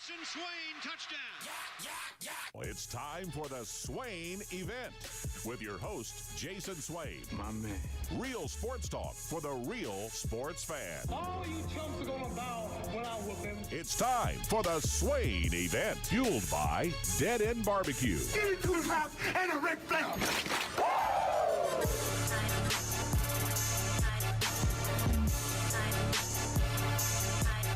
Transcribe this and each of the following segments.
Jason Swain, touchdown. It's time for the Swain Event with your host, Jason Swain. My man. Real sports talk for the real sports fan. All you chumps are gonna bow when I whoop him. It's time for the Swain Event, fueled by Dead End Barbecue. Get into his house and a Ric Flair.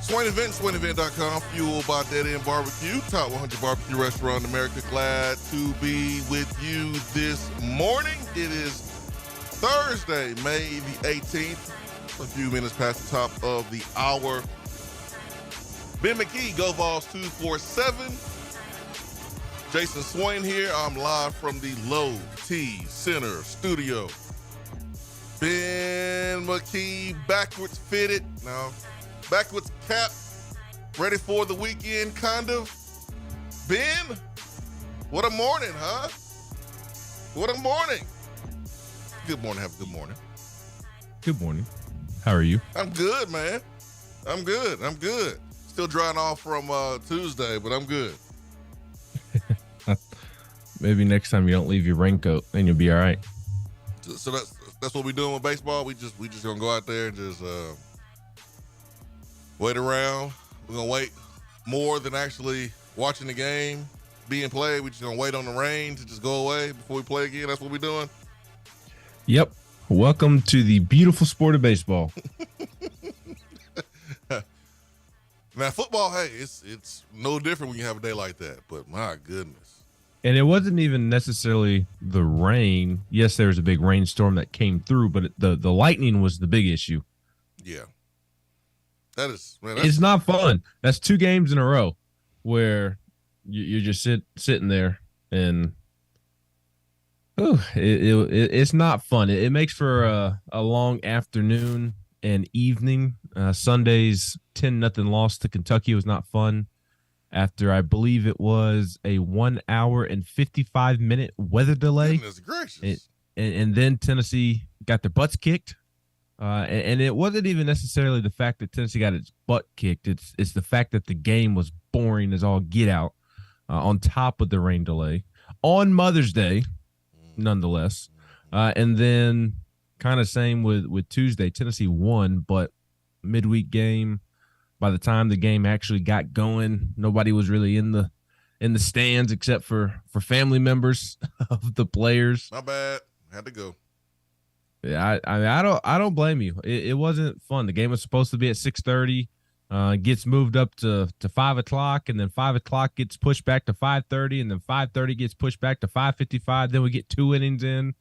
Swain Event, SwainEvent.com, fueled by Dead End Barbecue, top 100 barbecue restaurant in America. Glad to be with you this morning. It is Thursday, May the 18th, a few minutes past the top of the hour. Ben McKee, Go Vols 247. Jason Swain here. I'm live from the Low T Center studio. Ben McKee, backwards fitted. Now, backwards cap, ready for the weekend, kind of. Ben, what a morning, huh? What a morning. Good morning, have a good morning. Good morning. How are you? I'm good, man. I'm good. Still drying off from Tuesday, but I'm good. Maybe next time you don't leave your raincoat and you'll be all right. So that's what we're doing with baseball. We just gonna go out there and just wait around. We're gonna wait more than actually watching the game being played. We're just gonna wait on the rain to just go away before we play again. That's what we're doing. Yep. Welcome to the beautiful sport of baseball. Now, football, hey, it's no different when you have a day like that. But my goodness. And it wasn't even necessarily the rain. Yes, there was a big rainstorm that came through, but the lightning was the big issue. Yeah. That is, man. It's not fun. That's 2 games in a row where you're just sitting there and it's not fun. It makes for a long afternoon and evening. Sunday's 10-0 loss to Kentucky was not fun after I believe it was a 1 hour and 55-minute weather delay. Goodness gracious. And then Tennessee got their butts kicked. And it wasn't even necessarily the fact that Tennessee got its butt kicked. It's the fact that the game was boring as all get out on top of the rain delay on Mother's Day, nonetheless. And then kind of same with Tuesday. Tennessee won, but midweek game, by the time the game actually got going, nobody was really in the stands except for family members of the players. My bad. Had to go. Yeah, I don't blame you. It wasn't fun. The game was supposed to be at 6:30. Gets moved up to 5 o'clock, and then 5 o'clock gets pushed back to 5:30, and then 5:30 gets pushed back to 5:55. Then we get 2 innings in,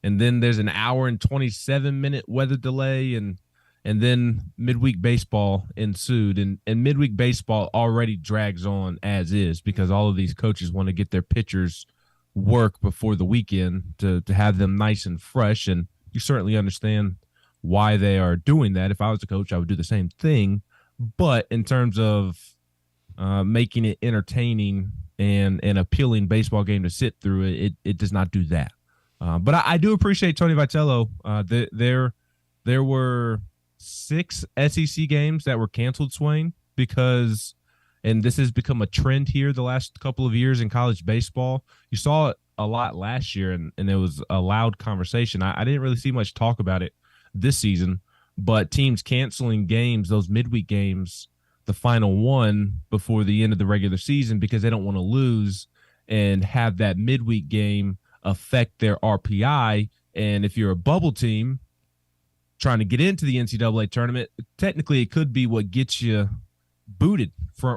and then there's an hour and 27-minute weather delay, and then midweek baseball ensued, and midweek baseball already drags on as is because all of these coaches want to get their pitchers work before the weekend to have them nice and fresh, and you certainly understand why they are doing that. If I was a coach, I would do the same thing. But in terms of making it entertaining and an appealing baseball game to sit through, it does not do that. But I do appreciate Tony Vitello. There were 6 SEC games that were canceled, Swain, because, and this has become a trend here the last couple of years in college baseball. You saw it a lot last year, and it was a loud conversation. I didn't really see much talk about it this season, but teams canceling games, those midweek games, the final one before the end of the regular season, because they don't want to lose and have that midweek game affect their RPI. And if you're a bubble team trying to get into the NCAA tournament, technically it could be what gets you booted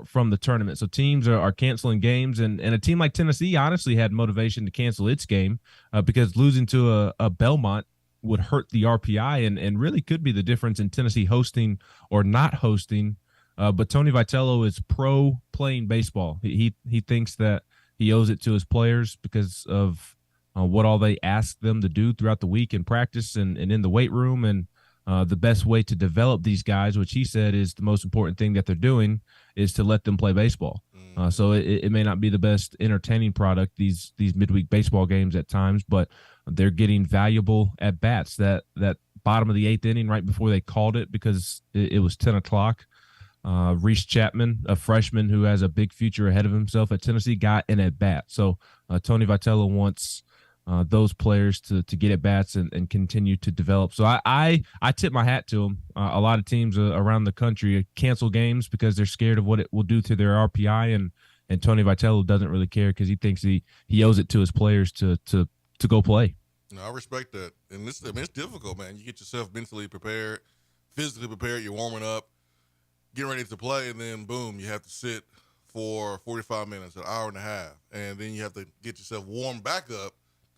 from the tournament. So teams are canceling games, and a team like Tennessee honestly had motivation to cancel its game because losing to a Belmont would hurt the RPI and really could be the difference in Tennessee hosting or not hosting. But Tony Vitello is pro playing baseball. He thinks that he owes it to his players because of what all they ask them to do throughout the week in practice and in the weight room, and the best way to develop these guys, which he said is the most important thing that they're doing, is to let them play baseball. So it may not be the best entertaining product, these midweek baseball games at times, but they're getting valuable at bats. That bottom of the 8th inning right before they called it because it was 10 o'clock Reese Chapman, a freshman who has a big future ahead of himself at Tennessee, got an at bat. So Tony Vitello wants those players to get at bats and continue to develop. So I tip my hat to him. A lot of teams around the country cancel games because they're scared of what it will do to their RPI, and Tony Vitello doesn't really care because he thinks he owes it to his players to go play. No, I respect that, and it's difficult, man. You get yourself mentally prepared, physically prepared. You're warming up, getting ready to play, and then boom, you have to sit for 45 minutes, an hour and a half, and then you have to get yourself warmed back up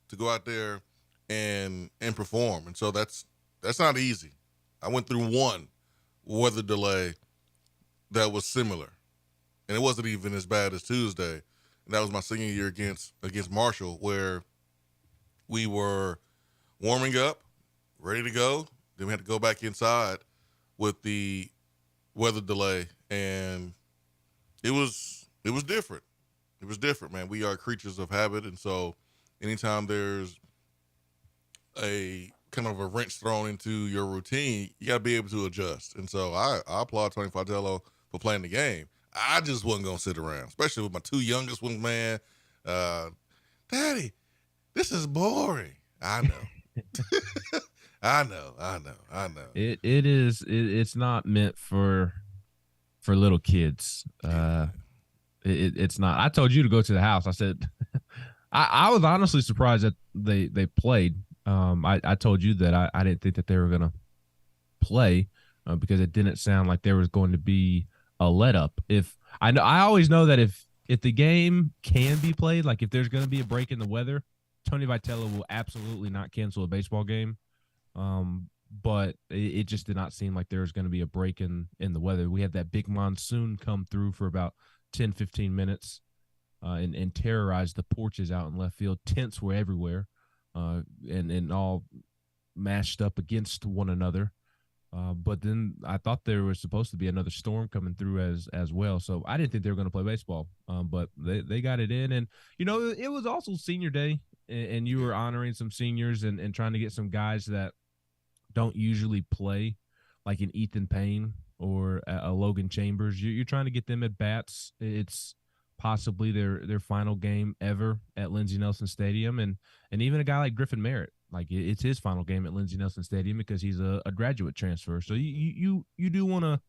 to go out there and perform. And so that's not easy. I went through one weather delay that was similar, and it wasn't even as bad as Tuesday. And that was my senior year against Marshall, where we were warming up, ready to go. Then we had to go back inside with the weather delay, and it was different. It was different, man. We are creatures of habit, and so anytime there's a kind of a wrench thrown into your routine, you got to be able to adjust. And so I applaud Tony Vitello for playing the game. I just wasn't going to sit around, especially with my two youngest ones, man. Daddy, this is boring. I know. I know. It's not meant for little kids. It's not. I told you to go to the house. I said, I was honestly surprised that they played. I told you that I didn't think that they were going to play because it didn't sound like there was going to be a let up. I always know that if the game can be played, like if there's going to be a break in the weather, Tony Vitello will absolutely not cancel a baseball game. But it just did not seem like there was going to be a break in the weather. We had that big monsoon come through for about 10, 15 minutes and terrorized the porches out in left field. Tents were everywhere and all mashed up against one another. But then I thought there was supposed to be another storm coming through as well. So I didn't think they were going to play baseball, but they got it in. And, it was also senior day, and you were honoring some seniors and trying to get some guys that don't usually play, like an Ethan Payne or a Logan Chambers. You're trying to get them at bats. It's possibly their final game ever at Lindsey Nelson Stadium, and even a guy like Griffin Merritt, like it's his final game at Lindsey Nelson Stadium because he's a graduate transfer. So you do want to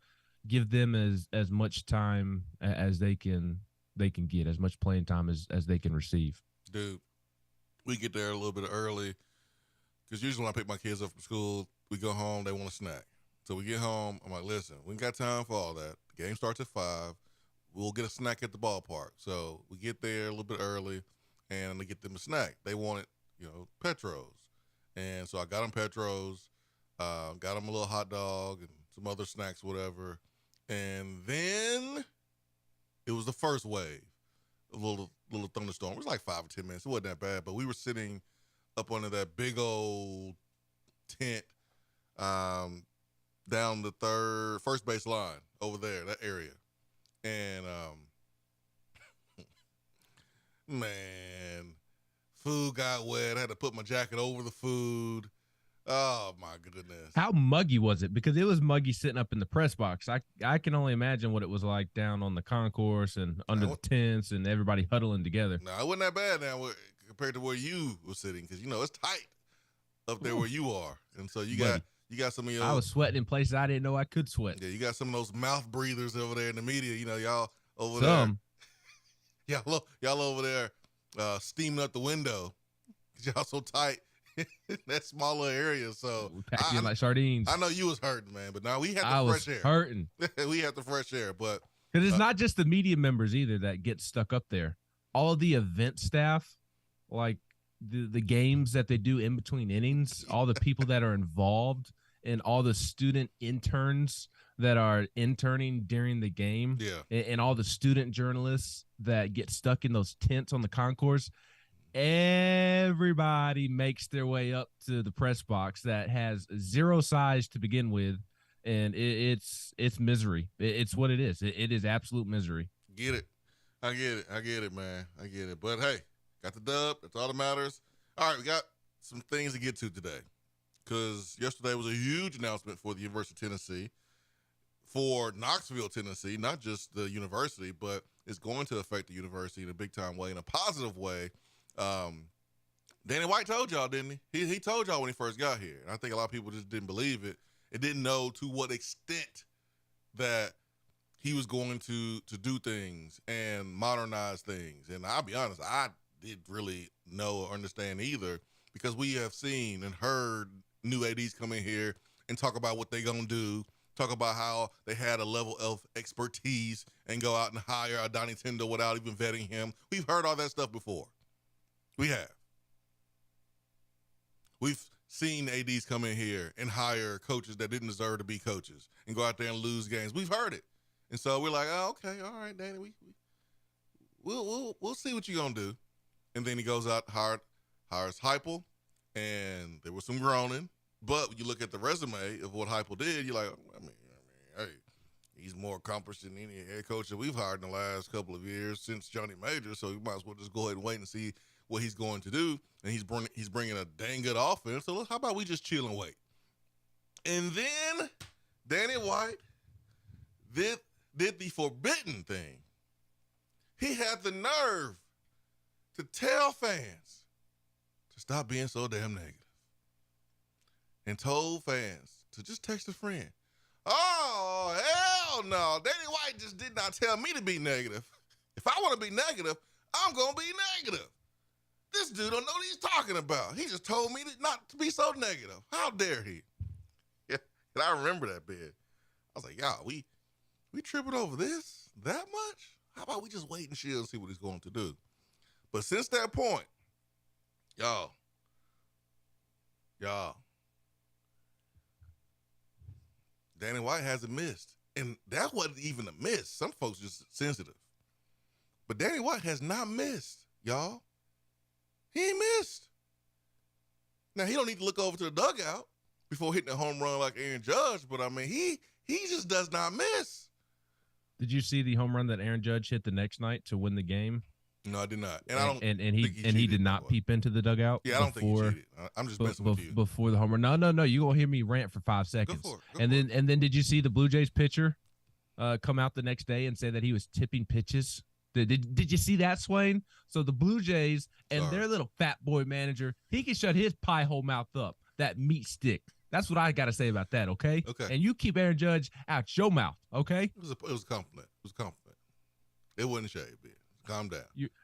give them as much time as they can get, as much playing time as they can receive. Dude, we get there a little bit early because usually when I pick my kids up from school, we go home, they want a snack. So we get home, I'm like, listen, we ain't got time for all that. The game starts at 5. We'll get a snack at the ballpark. So we get there a little bit early, and to get them a snack. They wanted, Petros. And so I got them Petros, got them a little hot dog and some other snacks, whatever. And then it was the first wave, a little thunderstorm. It was like 5 or 10 minutes. It wasn't that bad, but we were sitting up under that big old tent down the first base line over there, that area. And, man, food got wet. I had to put my jacket over the food. Oh, my goodness. How muggy was it? Because it was muggy sitting up in the press box. I can only imagine what it was like down on the concourse and under the tents and everybody huddling together. No, it wasn't that bad now compared to where you were sitting because, it's tight up there where you are. And so you got some of your... I was sweating in places I didn't know I could sweat. Yeah, you got some of those mouth breathers over there in the media. Y'all over there. Y'all over there steaming up the window because y'all so tight in that smaller area. So we packed in like sardines. I know you was hurting, man, but now we had the fresh air. Hurting. We had the fresh air, but because it's not just the media members either that get stuck up there. All the event staff, like the games that they do in between innings, all the people that are involved, and all the student interns that are interning during the game, and all the student journalists that get stuck in those tents on the concourse. Everybody makes their way up to the press box that has zero size to begin with, and it's misery. It's what it is. It is absolute misery. Get it. I get it, man. I get it. But, hey, got the dub. That's all that matters. All right, we got some things to get to today because yesterday was a huge announcement for the University of Tennessee for Knoxville, Tennessee, not just the university, but it's going to affect the university in a big-time way, in a positive way. Danny White told y'all, didn't he? He told y'all when he first got here. And I think a lot of people just didn't believe it and didn't know to what extent that he was going to do things and modernize things. And I'll be honest, I didn't really know or understand either, because we have seen and heard new ADs come in here and talk about what they're going to do, talk about how they had a level of expertise and go out and hire a Donnie Tyndall without even vetting him. We've heard all that stuff before. We have. We've seen ADs come in here and hire coaches that didn't deserve to be coaches and go out there and lose games. We've heard it. And so we're like, oh, okay, all right, Danny, we'll see what you're going to do. And then he goes out, hires Heupel, and there was some groaning. But when you look at the resume of what Heupel did, you're like, I mean, hey, he's more accomplished than any head coach that we've hired in the last couple of years since Johnny Major. So you might as well just go ahead and wait and see what he's going to do. And he's bringing a dang good offense. So how about we just chill and wait? And then Danny White did the forbidden thing. He had the nerve to tell fans to stop being so damn negative, and told fans to just text a friend. Oh, hell no. Danny White just did not tell me to be negative. If I want to be negative, I'm going to be negative. This dude don't know what he's talking about. He just told me not to be so negative. How dare he? Yeah, and I remember that bit. I was like, y'all, we tripping over this that much? How about we just wait and see what he's going to do? But since that point, y'all, Danny White hasn't missed. And that wasn't even a miss. Some folks just sensitive. But Danny White has not missed, y'all. He ain't missed. Now, he don't need to look over to the dugout before hitting a home run like Aaron Judge, but, I mean, he just does not miss. Did you see the home run that Aaron Judge hit the next night to win the game? No, I did not. And I don't and he did not peep into the dugout. Yeah, I don't think he cheated. I'm just messing with you. Before the home run. No. You gonna hear me rant for 5 seconds. Go for it. And then did you see the Blue Jays pitcher come out the next day and say that he was tipping pitches? Did you see that, Swain? So the Blue Jays and their little fat boy manager, he can shut his pie hole mouth up. That meat stick. That's what I got to say about that, okay? Okay. And you keep Aaron Judge out your mouth, okay? It was a compliment. It was a compliment. It wasn't shade, bitch. Calm down.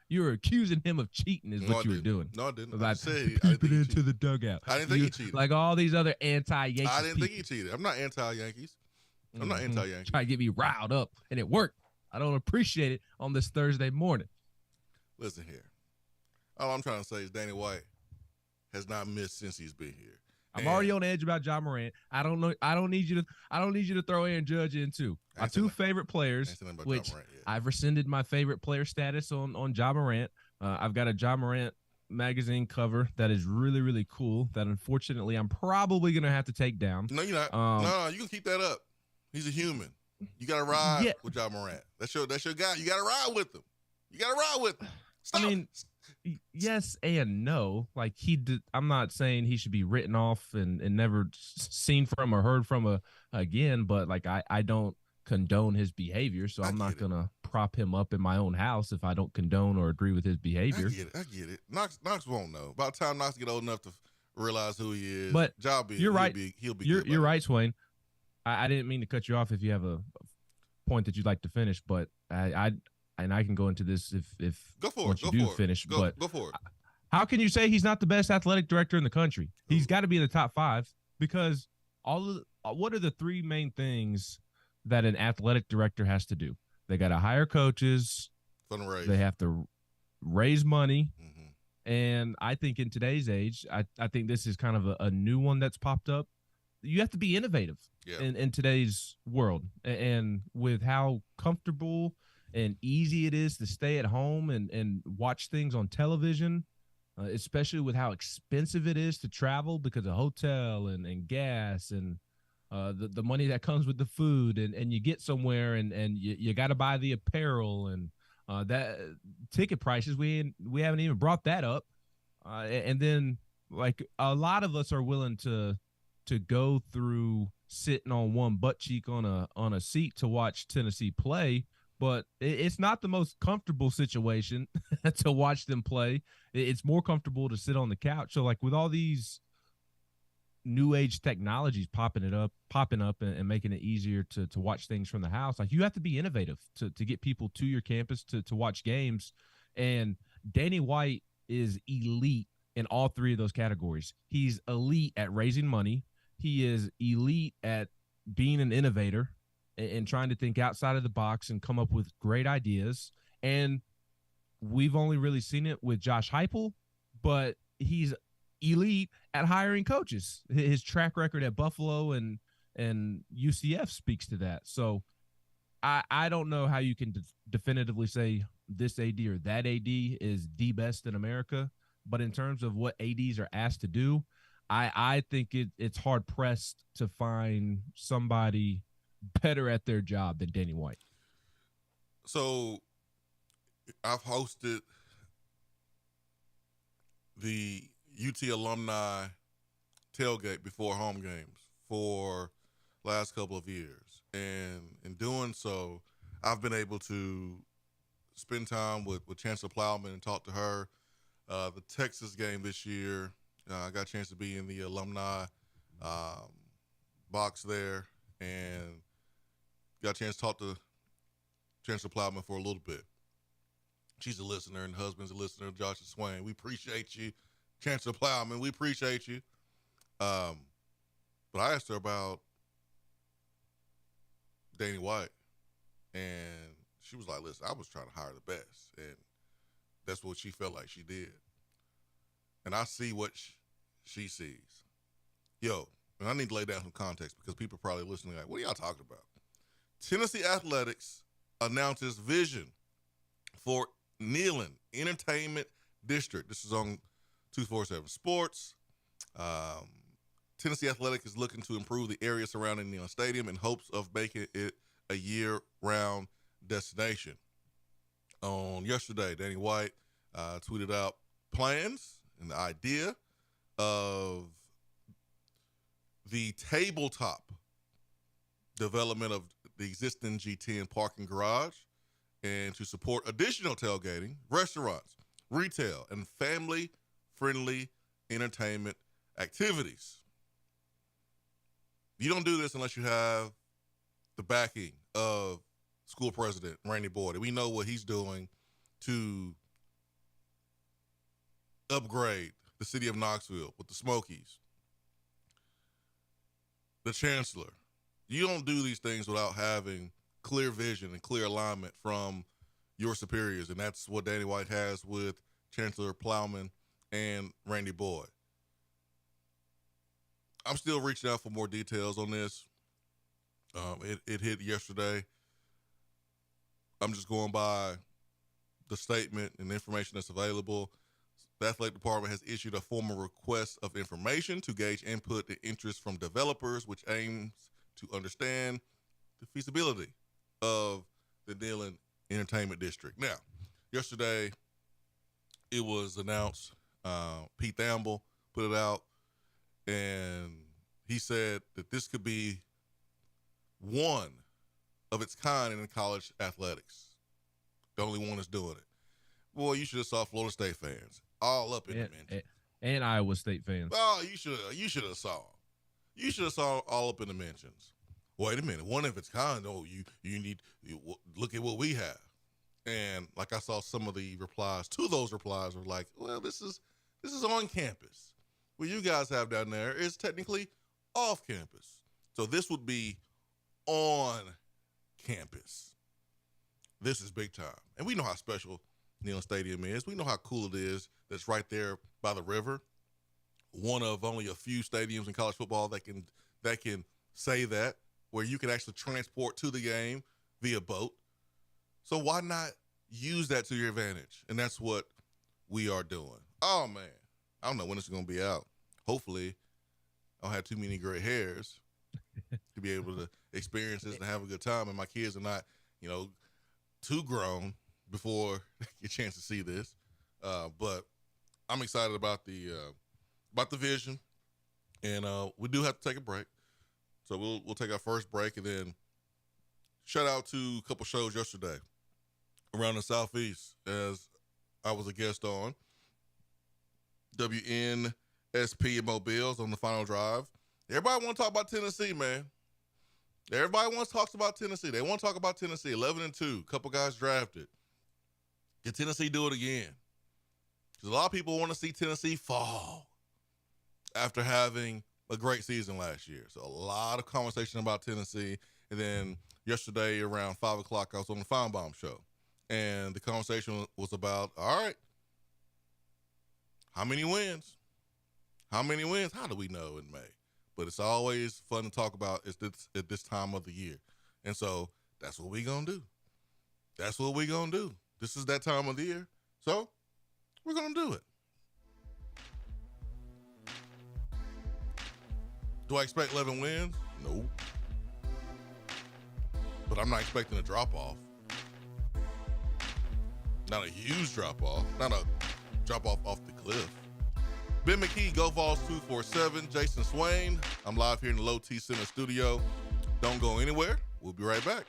You were accusing him of cheating is what you were doing. No, I didn't. About I said peeping into the dugout. I didn't think he cheated. Like all these other anti-Yankees I didn't think he cheated. I'm not anti-Yankees. I'm not anti-Yankees. Trying to get me riled up, and it worked. I don't appreciate it on this Thursday morning. Listen here. All I'm trying to say is Danny White has not missed since he's been here. I'm already on edge about Ja Morant. I don't know. I don't need you to throw Aaron Judge in too. My two favorite players, which I've rescinded my favorite player status on Ja Morant. I've got a Ja Morant magazine cover that is really, really cool that unfortunately I'm probably going to have to take down. No, you're not. No, you can keep that up. He's a human. You got to ride with Ja Morant. That's your guy. You got to ride with him. Stop. I mean, yes and no. Like he did. I'm not saying he should be written off and never seen from or heard from again, but like I don't condone his behavior, so I'm not going to prop him up in my own house if I don't condone or agree with his behavior. I get it. Knox won't know. By the time Knox get old enough to realize who he is, but you're right. He'll be you're right, Swain. I didn't mean to cut you off if you have a point that you'd like to finish, but I can go into this if go for once it. you do finish. Go for it. How can you say he's not the best athletic director in the country? He's got to be in the top 5 because what are the 3 main things that an athletic director has to do? They got to hire coaches. Fundraise. They have to raise money. Mm-hmm. And I think in today's age, I think this is kind of a new one that's popped up. You have to be innovative in today's world. And with how comfortable and easy it is to stay at home and watch things on television, especially with how expensive it is to travel because of hotel and gas and the money that comes with the food, and you get somewhere and you got to buy the apparel and that ticket prices. We haven't even brought that up. And then like a lot of us are willing to go through sitting on one butt cheek on a seat to watch Tennessee play, but it's not the most comfortable situation to watch them play. It's more comfortable to sit on the couch. So like with all these new age technologies popping up and making it easier to watch things from the house, like you have to be innovative to get people to your campus to watch games. And Danny White is elite in all three of those categories. He's elite at raising money. He is elite at being an innovator and trying to think outside of the box and come up with great ideas. And we've only really seen it with Josh Heupel, but he's elite at hiring coaches. His track record at Buffalo and UCF speaks to that. So I don't know how you can definitively say this AD or that AD is the best in America, but in terms of what ADs are asked to do, I think it's hard pressed to find somebody better at their job than Danny White. So I've hosted the UT alumni tailgate before home games for last couple of years. And in doing so, I've been able to spend time with Chancellor Plowman and talk to her. The Texas game this year, I got a chance to be in the alumni box there and got a chance to talk to Chancellor Plowman for a little bit. She's a listener, and husband's a listener, Josh and Swain. We appreciate you. Chancellor Plowman, we appreciate you. But I asked her about Danny White, and she was like, listen, I was trying to hire the best, and that's what she felt like she did. And I see what she sees. Yo, and I need to lay down some context because people are probably listening like, what are y'all talking about? Tennessee Athletics announces vision for Neyland Entertainment District. This is on 247 Sports. Tennessee Athletic is looking to improve the area surrounding Neyland Stadium in hopes of making it a year-round destination. On yesterday, Danny White tweeted out plans and the idea of the tabletop development of the existing G10 parking garage and to support additional tailgating, restaurants, retail, and family-friendly entertainment activities. You don't do this unless you have the backing of school president Randy Boyd. We know what he's doing to upgrade the city of Knoxville with the Smokies. The chancellor. You don't do these things without having clear vision and clear alignment from your superiors, and that's what Danny White has with Chancellor Plowman and Randy Boyd. I'm still reaching out for more details on this. It hit yesterday. I'm just going by the statement and the information that's available. The athletic department has issued a formal request of information to gauge input and interest from developers, which aims to understand the feasibility of the Neyland Entertainment District. Now, yesterday it was announced, Pete Thamble put it out, and he said that this could be one of its kind in college athletics. The only one that's doing it. Boy, you should have saw Florida State fans all up in the mentions. And Iowa State fans. Oh, you should have saw. You should have saw all up in the mentions. Wait a minute, one of its kind. Oh, you look at what we have. And like I saw some of the replies to those replies were like, well, this is on campus. What you guys have down there is technically off campus. So this would be on campus. This is big time. And we know how special Neyland Stadium is. We know how cool it is that's right there by the river. One of only a few stadiums in college football that can say that, where you can actually transport to the game via boat. So why not use that to your advantage? And that's what we are doing. Oh, man. I don't know when it's going to be out. Hopefully, I don't have too many gray hairs to be able to experience this and have a good time. And my kids are not, too grown before they get a chance to see this. But I'm excited about the vision. And we do have to take a break. So we'll take our first break, and then shout out to a couple shows yesterday around the Southeast as I was a guest on WNSP and Mobiles on the final drive. Everybody want to talk about Tennessee, man. Everybody wants to talk about Tennessee. They want to talk about Tennessee, 11-2, couple guys drafted. Can Tennessee do it again? Because a lot of people want to see Tennessee fall after having a great season last year. So a lot of conversation about Tennessee. And then yesterday around 5 o'clock, I was on the Feinbaum show. And the conversation was about, all right, how many wins? How many wins? How do we know in May? But it's always fun to talk about at this time of the year. And so that's what we're going to do. That's what we're going to do. This is that time of the year. So we're going to do it. Do I expect 11 wins? No. But I'm not expecting a drop-off. Not a huge drop-off. Not a drop-off off the cliff. Ben McKee, Go Vols 247. Jason Swain. I'm live here in the Low T Center studio. Don't go anywhere. We'll be right back.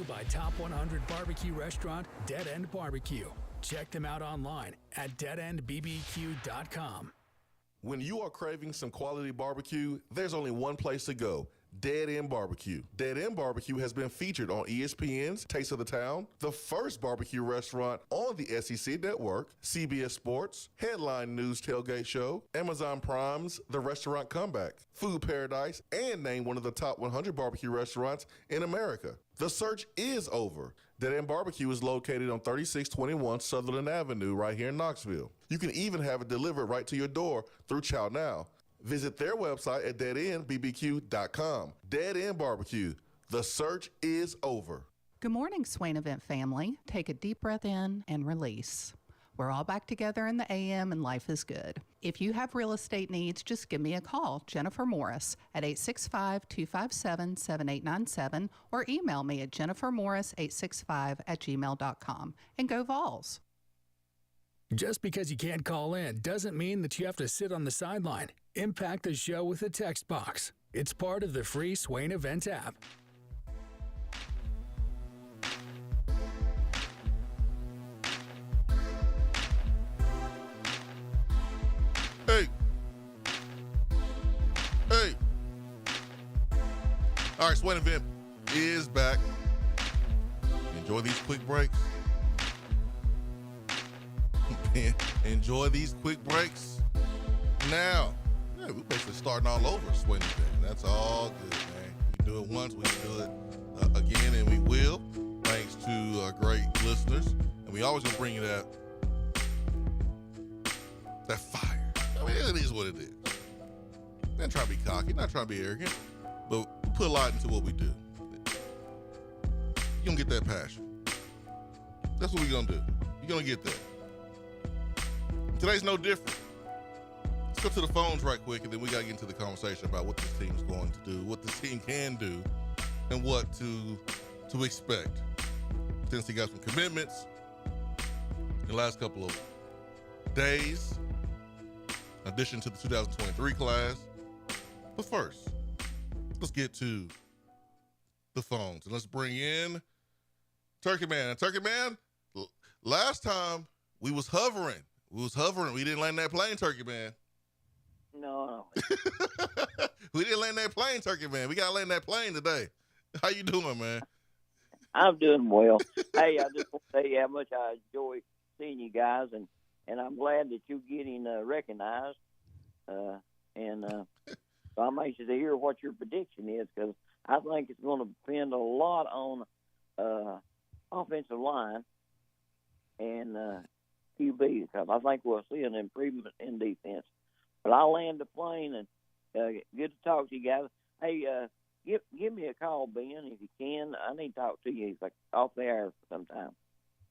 By Top 100 barbecue restaurant Dead End Barbecue. Check them out online at deadendbbq.com. When you are craving some quality barbecue, there's only one place to go. Dead End Barbecue. Dead End Barbecue has been featured on ESPN's Taste of the Town, the first barbecue restaurant on the SEC Network, CBS Sports, Headline News Tailgate Show, Amazon Prime's The Restaurant Comeback, Food Paradise, and named one of the top 100 barbecue restaurants in America. The search is over. Dead End Barbecue is located on 3621 Sutherland Avenue right here in Knoxville. You can even have it delivered right to your door through Chow Now. Visit their website at deadendbbq.com. Dead End Barbecue. The search is over. Good morning, Swain Event family. Take a deep breath in and release. We're all back together in the AM and life is good. If you have real estate needs, just give me a call, Jennifer Morris, at 865-257-7897 or email me at jennifermorris865@gmail.com. And go Vols. Just because you can't call in doesn't mean that you have to sit on the sideline. Impact the show with a text box. It's part of the free Swain Event app. Hey. All right, Swain Event is back. Enjoy these quick breaks. Enjoy these quick breaks. Now, we're basically starting all over Swain Event. That's all good, man. We can do it once, we can do it again, and we will, thanks to great listeners. And we always gonna bring you that fire. I mean, it is what it is. Not trying to be cocky, not trying to be arrogant, but we put a lot into what we do. You're gonna get that passion. That's what we're gonna do. You're gonna get that. Today's no different. Let's go to the phones right quick, and then we got to get into the conversation about what this team is going to do, what this team can do, and what to expect. Tennessee got some commitments in the last couple of days, in addition to the 2023 class. But first, let's get to the phones, and let's bring in Turkey Man. And Turkey Man, last time we was hovering. We didn't land that plane, Turkey Man. No. We didn't land that plane, Turkey Man. We got to land that plane today. How you doing, man? I'm doing well. Hey, I just want to tell you how much I enjoy seeing you guys, and I'm glad that you're getting recognized. So I'm anxious to hear what your prediction is, because I think it's going to depend a lot on offensive line and QB, because I think we'll see an improvement in defense. But I'll land the plane, and good to talk to you guys. Hey, give me a call, Ben, if you can. I need to talk to you like off the air sometime.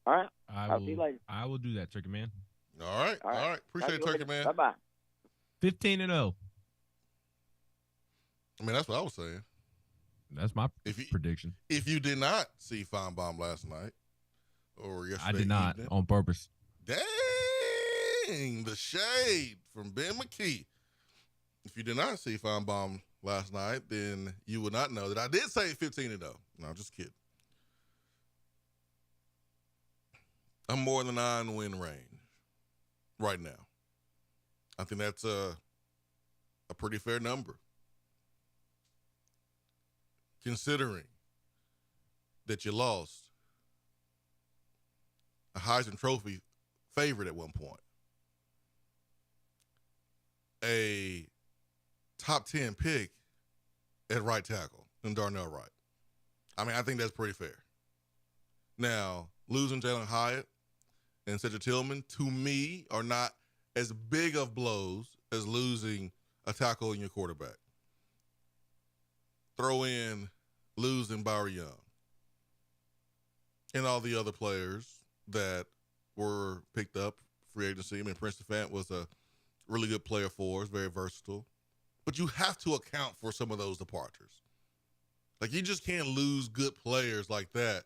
All right? I'll see you later. I will do that, Turkey Man. All right. Appreciate it, Turkey Man. Bye-bye. 15-0. I mean, that's what I was saying. That's my prediction. If you did not see Feinbaum last night or yesterday I did not evening, on purpose. dang, the shade from Ben McKee. If you did not see Feinbaum last night, then you would not know that I did say 15-0. No, I'm just kidding. I'm more than 9 win range right now. I think that's a pretty fair number, considering that you lost a Heisman Trophy favorite at one point, a top 10 pick at right tackle in Darnell Wright. I mean, I think that's pretty fair. Now, losing Jalen Hyatt and Cedric Tillman, to me, are not as big of blows as losing a tackle in your quarterback. Throw in losing Bower Young and all the other players that were picked up free agency. I mean, Princeton Fant was a really good player for us, very versatile. But you have to account for some of those departures. Like, you just can't lose good players like that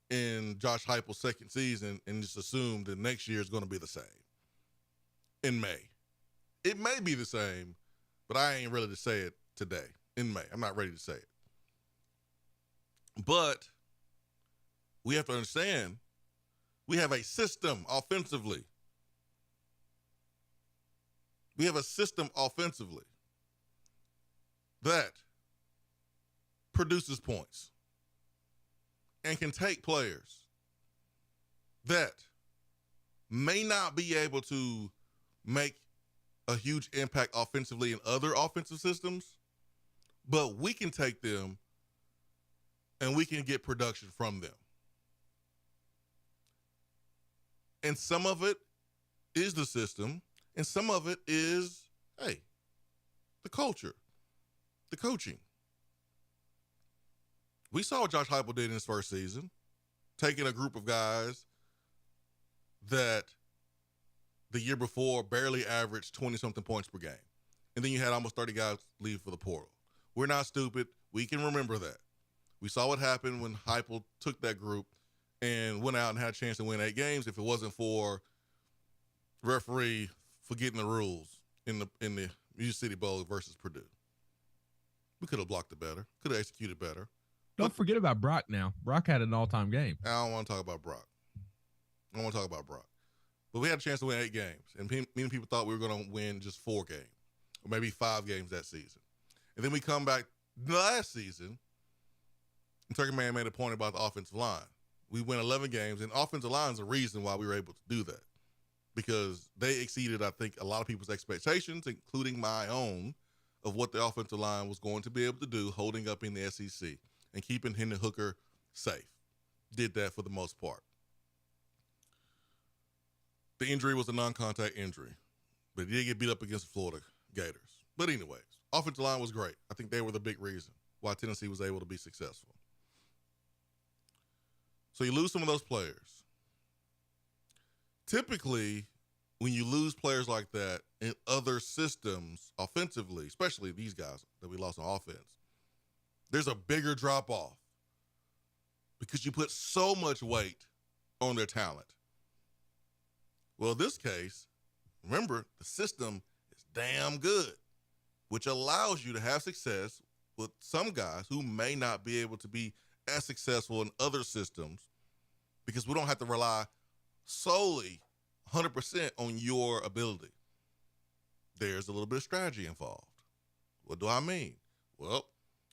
in Josh Heupel's second season and just assume that next year is going to be the same in May. It may be the same, but I ain't ready to say it today in May. I'm not ready to say it. But we have to understand we have a system offensively. We have a system offensively that produces points and can take players that may not be able to make a huge impact offensively in other offensive systems, but we can take them and we can get production from them. And some of it is the system, and some of it is, hey, the culture, the coaching. We saw what Josh Heupel did in his first season, taking a group of guys that the year before barely averaged 20-something points per game. And then you had almost 30 guys leave for the portal. We're not stupid. We can remember that. We saw what happened when Heupel took that group and went out and had a chance to win 8 games if it wasn't for referee forgetting the rules in the Music City Bowl versus Purdue. We could have blocked it better, could have executed better. Don't forget about Brock now. Brock had an all-time game. I don't want to talk about Brock. But we had a chance to win 8 games, and many people thought we were going to win just 4 games, or maybe 5 games that season. And then we come back last season, and Turkey Man made a point about the offensive line. We win 11 games, and offensive line is the reason why we were able to do that, because they exceeded, I think, a lot of people's expectations, including my own, of what the offensive line was going to be able to do holding up in the SEC and keeping Hendon Hooker safe. Did that for the most part. The injury was a non-contact injury, but he did get beat up against the Florida Gators. But anyways, offensive line was great. I think they were the big reason why Tennessee was able to be successful. So you lose some of those players. Typically, when you lose players like that in other systems offensively, especially these guys that we lost on offense, there's a bigger drop-off because you put so much weight on their talent. Well, in this case, remember, the system is damn good, which allows you to have success with some guys who may not be able to be as successful in other systems because we don't have to rely solely 100% on your ability. There's a little bit of strategy involved. What do I mean? Well,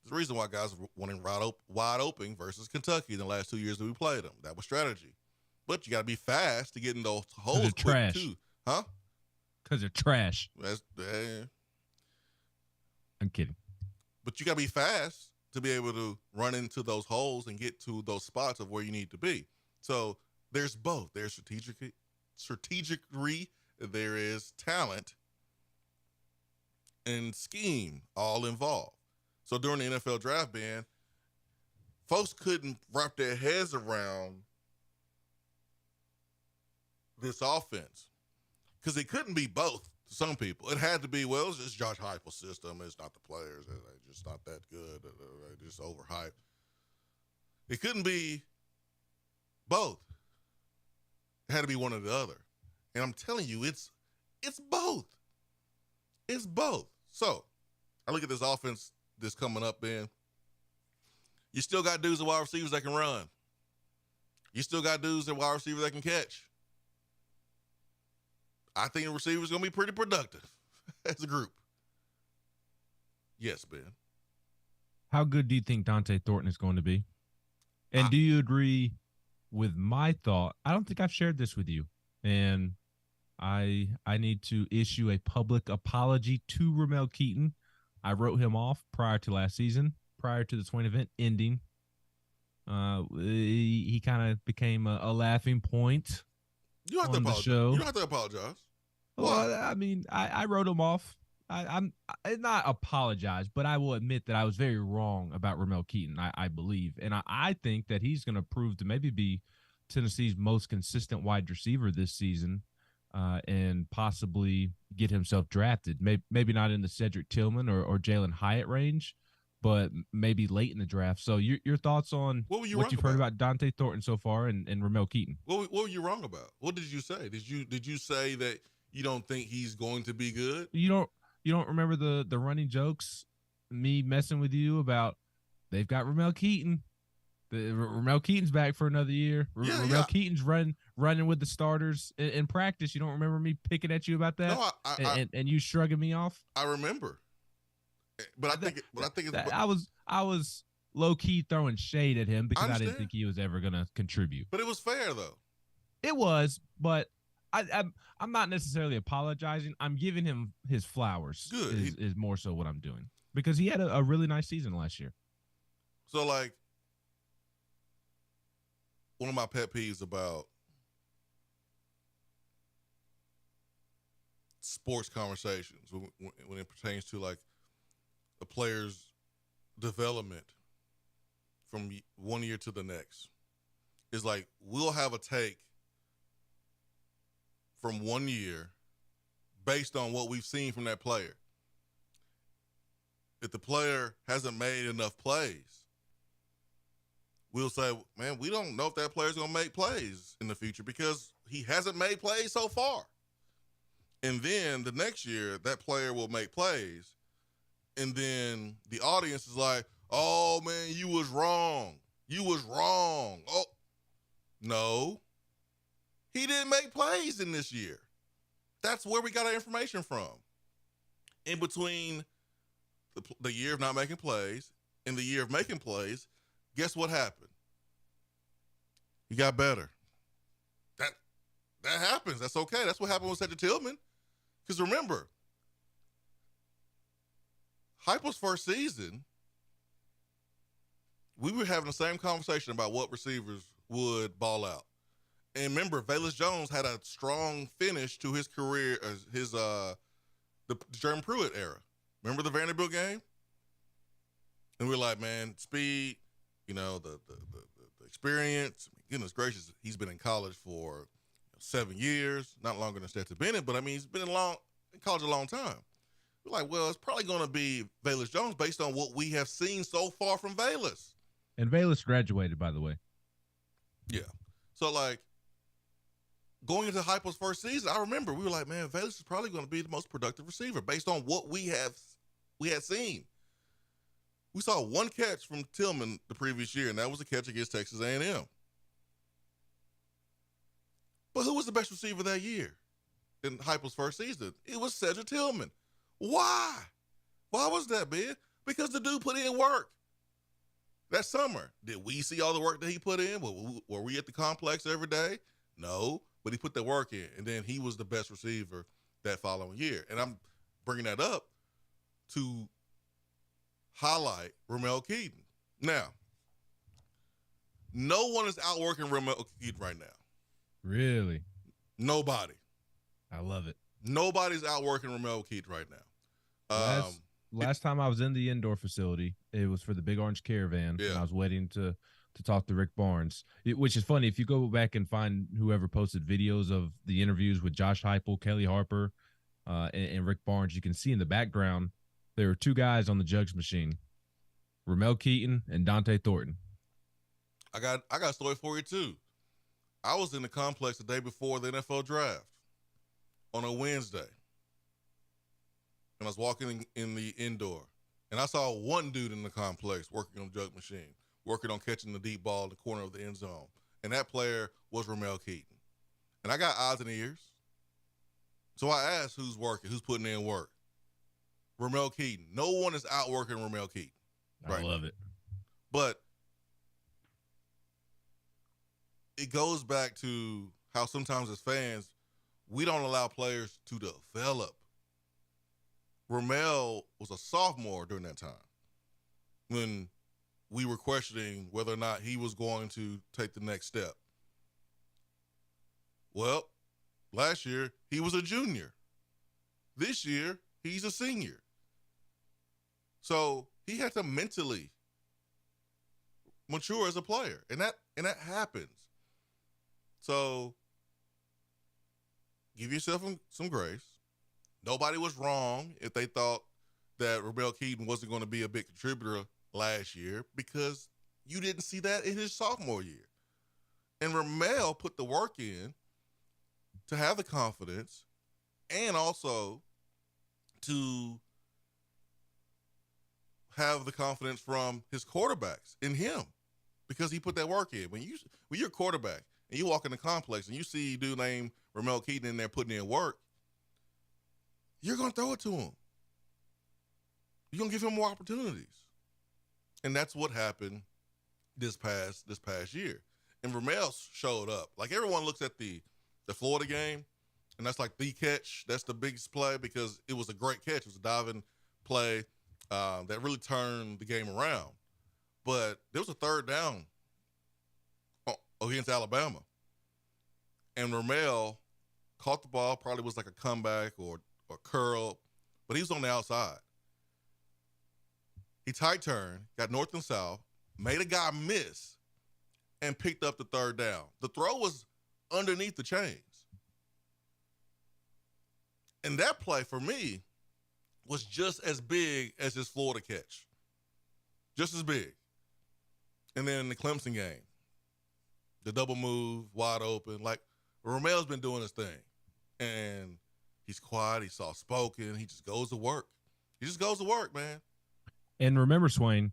there's a reason why guys are running wide open versus Kentucky in the last 2 years that we played them. That was strategy. But you got to be fast to get in those holes quick, too. Huh? Because they're trash. I'm kidding. But you got to be fast to be able to run into those holes and get to those spots of where you need to be. So there's both. There's strategery, there is talent, and scheme all involved. So during the NFL draft ban, folks couldn't wrap their heads around this offense because it couldn't be both To some people, it had to be, well, it's just Josh Heupel's system. It's not the players. They're just not that good. They're just overhyped. It couldn't be both. It had to be one or the other. And I'm telling you, it's both. It's both. So I look at this offense that's coming up, Ben. You still got dudes at wide receivers that can run. You still got dudes at wide receivers that can catch. I think the receivers going to be pretty productive as a group. Yes, Ben. How good do you think Dante Thornton is going to be? And do you agree with my thought? I don't think I've shared this with you. And I need to issue a public apology to Ramel Keaton. I wrote him off prior to last season, prior to the Swain Event ending. He kind of became a laughing point. You don't have to apologize. You don't have to apologize. Well, I mean, I wrote him off. I'm not apologize, but I will admit that I was very wrong about Ramel Keaton, I believe. And I think that he's going to prove to maybe be Tennessee's most consistent wide receiver this season, and possibly get himself drafted. Maybe not in the Cedric Tillman or Jalen Hyatt range, but maybe late in the draft. So your thoughts on what you've heard about Dante Thornton so far and Ramel Keaton? What were you wrong about? What did you say? Did you say that you don't think he's going to be good? You don't remember the running jokes, me messing with you about they've got Ramel Keaton. Ramel Keaton's back for another year. Ramel Keaton's running with the starters in practice. You don't remember me picking at you about that? No, and you shrugging me off? I remember. But I think it's I was low key throwing shade at him because I didn't think he was ever gonna contribute. But it was fair though. It was, but I'm not necessarily apologizing. I'm giving him his flowers. Good is more so what I'm doing because he had a really nice season last year. So like, one of my pet peeves about sports conversations when it pertains to like a player's development from one year to the next is like, we'll have a take from 1 year based on what we've seen from that player. If the player hasn't made enough plays, we'll say, man, we don't know if that player's going to make plays in the future because he hasn't made plays so far. And then the next year, that player will make plays. And then the audience is like, oh, man, you was wrong. You was wrong. Oh, no. He didn't make plays in this year. That's where we got our information from. In between the year of not making plays and the year of making plays, guess what happened? He got better. That happens. That's okay. That's what happened with Cedric Tillman. Because remember, Heupel's first season, we were having the same conversation about what receivers would ball out. And remember, Velus Jones had a strong finish to his career, the Jeremy Pruitt era. Remember the Vanderbilt game? And we were like, man, speed, the experience. Goodness gracious, he's been in college for 7 years, not longer than Stetson Bennett, but I mean, he's been in college a long time. We're like, well, it's probably going to be Velus Jones based on what we have seen so far from Velus. And Velus graduated, by the way. Yeah. So, like, going into Heupel's first season, I remember we were like, man, Velus is probably going to be the most productive receiver based on what we had seen. We saw one catch from Tillman the previous year, and that was a catch against Texas A&M. But who was the best receiver that year in Heupel's first season? It was Cedric Tillman. Why? Why was that, Ben? Because the dude put in work. That summer, did we see all the work that he put in? Were we at the complex every day? No, but he put the work in, and then he was the best receiver that following year. And I'm bringing that up to highlight Ramel Keaton. Now, no one is outworking Ramel Keaton right now. Really? Nobody. I love it. Nobody's outworking Ramel Keaton right now. Last time I was in the indoor facility, it was for the Big Orange Caravan, and I was waiting to talk to Rick Barnes, which is funny. If you go back and find whoever posted videos of the interviews with Josh Heupel, Kelly Harper, and Rick Barnes. You can see in the background there were two guys on the jugs machine, Ramel Keaton and Dante Thornton. I got a story for you too. I was in the complex the day before the NFL draft on a Wednesday, and I was walking in the indoor, and I saw one dude in the complex working on the jug machine, working on catching the deep ball in the corner of the end zone, and that player was Ramel Keaton. And I got eyes and ears, so I asked who's working, who's putting in work. Ramel Keaton. No one is outworking Ramel Keaton. I love it. But it goes back to how sometimes as fans, we don't allow players to develop. Ramel was a sophomore during that time when we were questioning whether or not he was going to take the next step. Well, last year, he was a junior. This year, he's a senior. So he had to mentally mature as a player, and that happens. So give yourself some grace. Nobody was wrong if they thought that Ramel Keaton wasn't going to be a big contributor last year because you didn't see that in his sophomore year. And Ramel put the work in to have the confidence and also to have the confidence from his quarterbacks in him because he put that work in. When you're a quarterback and you walk in the complex and you see a dude named Ramel Keaton in there putting in work, you're going to throw it to him. You're going to give him more opportunities. And that's what happened this past year. And Ramel showed up. Like everyone looks at the Florida game, and that's like the catch. That's the biggest play because it was a great catch. It was a diving play that really turned the game around. But there was a third down against Alabama. And Ramel caught the ball, probably was like a comeback or curl, but he was on the outside. He tight turned, got north and south, made a guy miss, and picked up the third down. The throw was underneath the chains. And that play for me was just as big as his Florida catch. Just as big. And then the Clemson game, the double move, wide open. Like, Ramel's been doing his thing. And he's quiet, he's soft-spoken, he just goes to work. He just goes to work, man. And remember, Swain,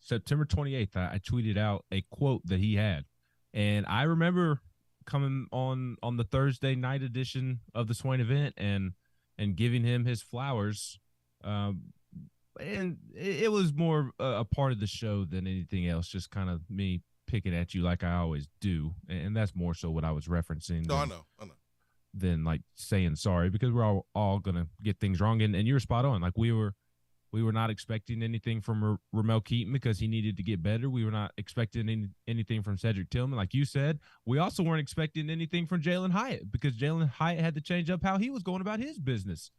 September 28th, I tweeted out a quote that he had. And I remember coming on the Thursday night edition of the Swain event and giving him his flowers. And it was more a part of the show than anything else, just kind of me picking at you like I always do. And that's more so what I was referencing. No, I know. Than like saying sorry, because we're all going to get things wrong. And you're spot on. Like we were not expecting anything from Ramel Keaton because he needed to get better. We were not expecting anything from Cedric Tillman. Like you said, we also weren't expecting anything from Jalen Hyatt because Jalen Hyatt had to change up how he was going about his business.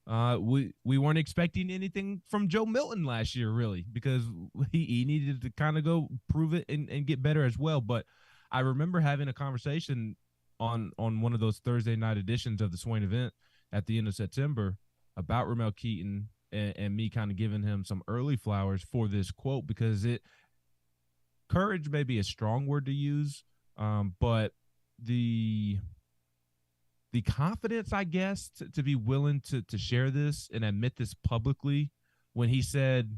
We weren't expecting anything from Joe Milton last year, really, because he needed to kind of go prove it and get better as well. But I remember having a conversation on one of those Thursday night editions of the Swain event at the end of September about Ramel Keaton and me kind of giving him some early flowers for this quote, because courage may be a strong word to use, but the confidence, I guess, to be willing to share this and admit this publicly when he said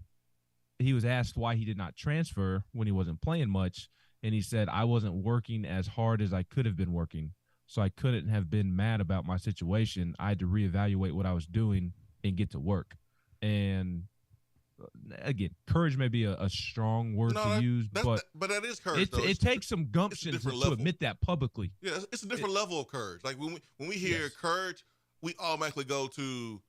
he was asked why he did not transfer when he wasn't playing much. And he said, I wasn't working as hard as I could have been working, so I couldn't have been mad about my situation. I had to reevaluate what I was doing and get to work. And again, courage may be a strong word to use, but that is courage. It takes some gumption to admit that publicly. Yeah, it's a different level of courage. Like when we hear courage, we automatically go to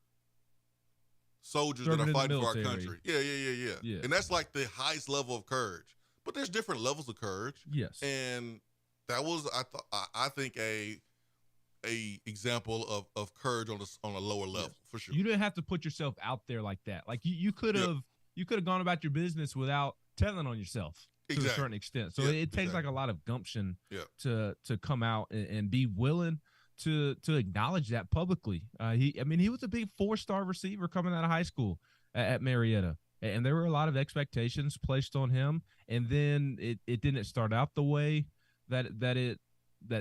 soldiers that are fighting for our country. Yeah. And that's like the highest level of courage. But there's different levels of courage. Yes. And that was, I think, a example of courage on a lower level, for sure. You didn't have to put yourself out there like that. Like you could have gone about your business without telling on yourself to a certain extent. So it takes like a lot of gumption to come out and be willing to acknowledge that publicly. He was a big 4-star receiver coming out of high school at Marietta, and there were a lot of expectations placed on him. And then it didn't start out the way that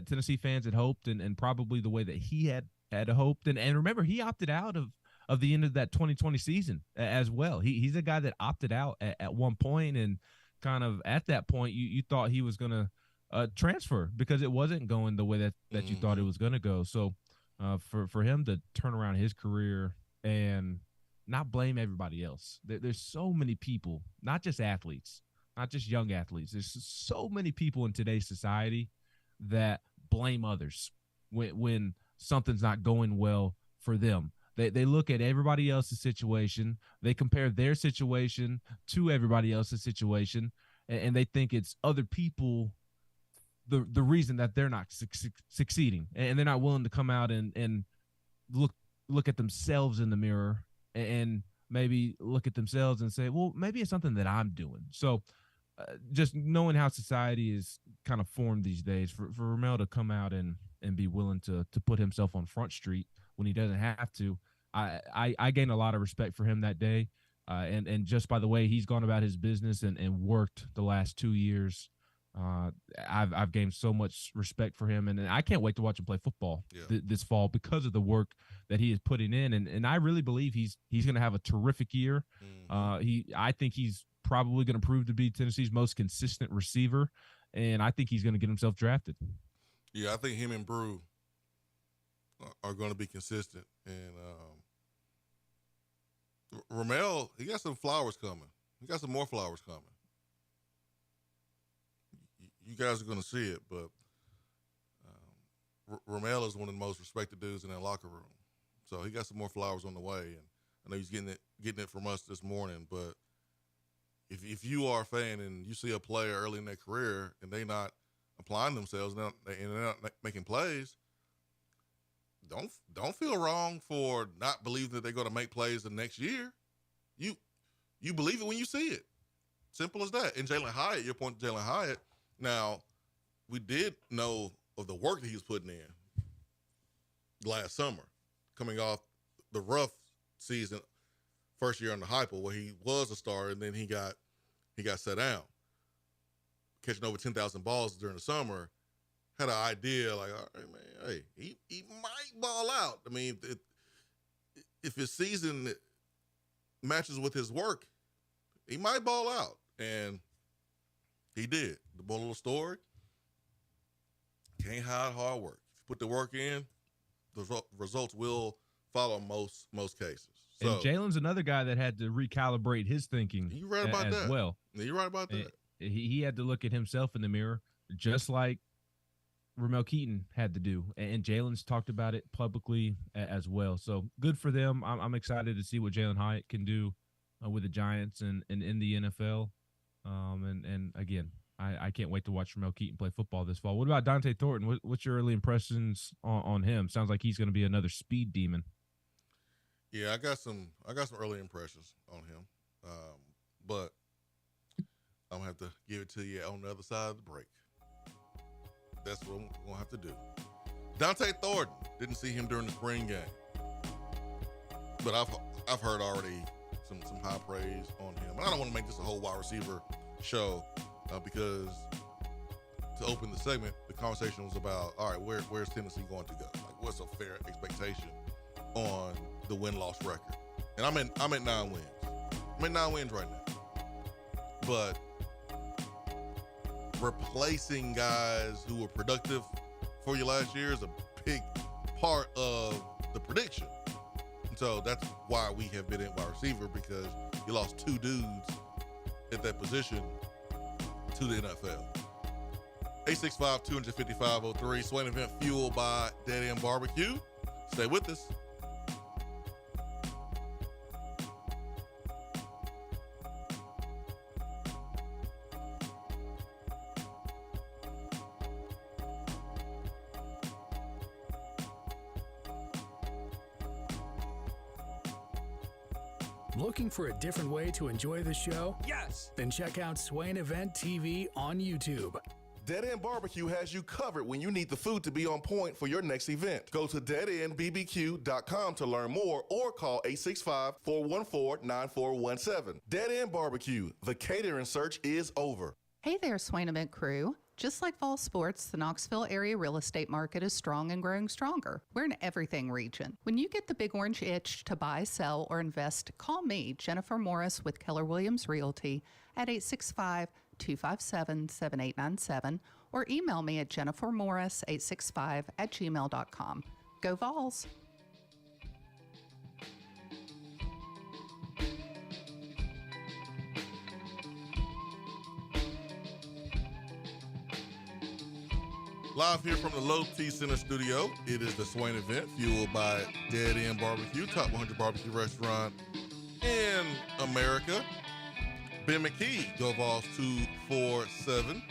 Tennessee fans had hoped, and probably the way that he had hoped. And remember, he opted out of the end of that 2020 season as well. He's a guy that opted out at one point, and kind of at that point you thought he was going to transfer because it wasn't going the way that you thought it was going to go. So for him to turn around his career and not blame everybody else. There's so many people, not just athletes, not just young athletes. There's so many people in today's society that blame others when something's not going well for them. They look at everybody else's situation. They compare their situation to everybody else's situation, and they think it's other people the reason that they're not succeeding, and they're not willing to come out and look at themselves in the mirror and maybe look at themselves and say, well, maybe it's something that I'm doing. So just knowing how society is kind of formed these days, for Ramel to come out and be willing to put himself on Front Street when he doesn't have to, I gained a lot of respect for him that day. And just by the way he's gone about his business and worked the last 2 years, I've gained so much respect for him, and I can't wait to watch him play football this fall because of the work that he is putting in. And I really believe he's going to have a terrific year. I think he's probably going to prove to be Tennessee's most consistent receiver, and I think he's going to get himself drafted. Yeah, I think him and Brew are going to be consistent. And Ramel, he got some flowers coming. He got some more flowers coming. You guys are going to see it, but Ramel is one of the most respected dudes in that locker room. So he got some more flowers on the way, and I know he's getting it from us this morning. But if you are a fan and you see a player early in their career and they're not applying themselves and they're not making plays, don't feel wrong for not believing that they're going to make plays the next year. You believe it when you see it. Simple as that. And Jalen Hyatt, your point to Jalen Hyatt. Now, we did know of the work that he was putting in last summer, coming off the rough season, first year on the Hyper, where he was a star, and then he got set down. Catching over 10,000 balls during the summer, had an idea like, all right, man, hey, he might ball out. I mean, if his season matches with his work, he might ball out, and he did. The moral of the story, can't hide hard work. If you put the work in, the results will follow most cases. So, and Jalen's another guy that had to recalibrate his thinking. You right about as that. Well, you're right about that. He had to look at himself in the mirror, just like Ramel Keaton had to do. And Jalen's talked about it publicly as well. So good for them. I'm excited to see what Jalen Hyatt can do with the Giants and in the NFL. And again, I can't wait to watch Ramel Keaton play football this fall. What about Dante Thornton? What's your early impressions on him? Sounds like he's going to be another speed demon. Yeah, I got some early impressions on him, but I'm gonna have to give it to you on the other side of the break. That's what I'm gonna have to do. Dante Thornton, didn't see him during the spring game, but I've heard already some high praise on him. And I don't want to make this a whole wide receiver show because to open the segment, the conversation was about, all right, where's Tennessee going to go? Like, what's a fair expectation on the win-loss record? And I'm at 9 wins. I'm at 9 wins right now. But replacing guys who were productive for you last year is a big part of the prediction. And so that's why we have been at wide receiver, because you lost 2 dudes at that position to the NFL. 865-255-03, Swain Event fueled by Dead End Barbecue. Stay with us. Looking for a different way to enjoy the show? Yes. Then check out Swain Event TV on YouTube. Dead End Barbecue has you covered when you need the food to be on point for your next event. Go to deadendbbq.com to learn more or call 865-414-9417. Dead End Barbecue, the catering search is over. Hey there, Swain Event crew. Just like fall sports, the Knoxville area real estate market is strong and growing stronger. We're an everything region. When you get the big orange itch to buy, sell, or invest, call me, Jennifer Morris with Keller Williams Realty at 865-257-7897 or email me at jennifermorris865@gmail.com. Go Vols! Live here from the Low T Center studio, it is the Swain Event, fueled by Dead End Barbecue, top 100 barbecue restaurant in America. Ben McKee, Go Vols 247.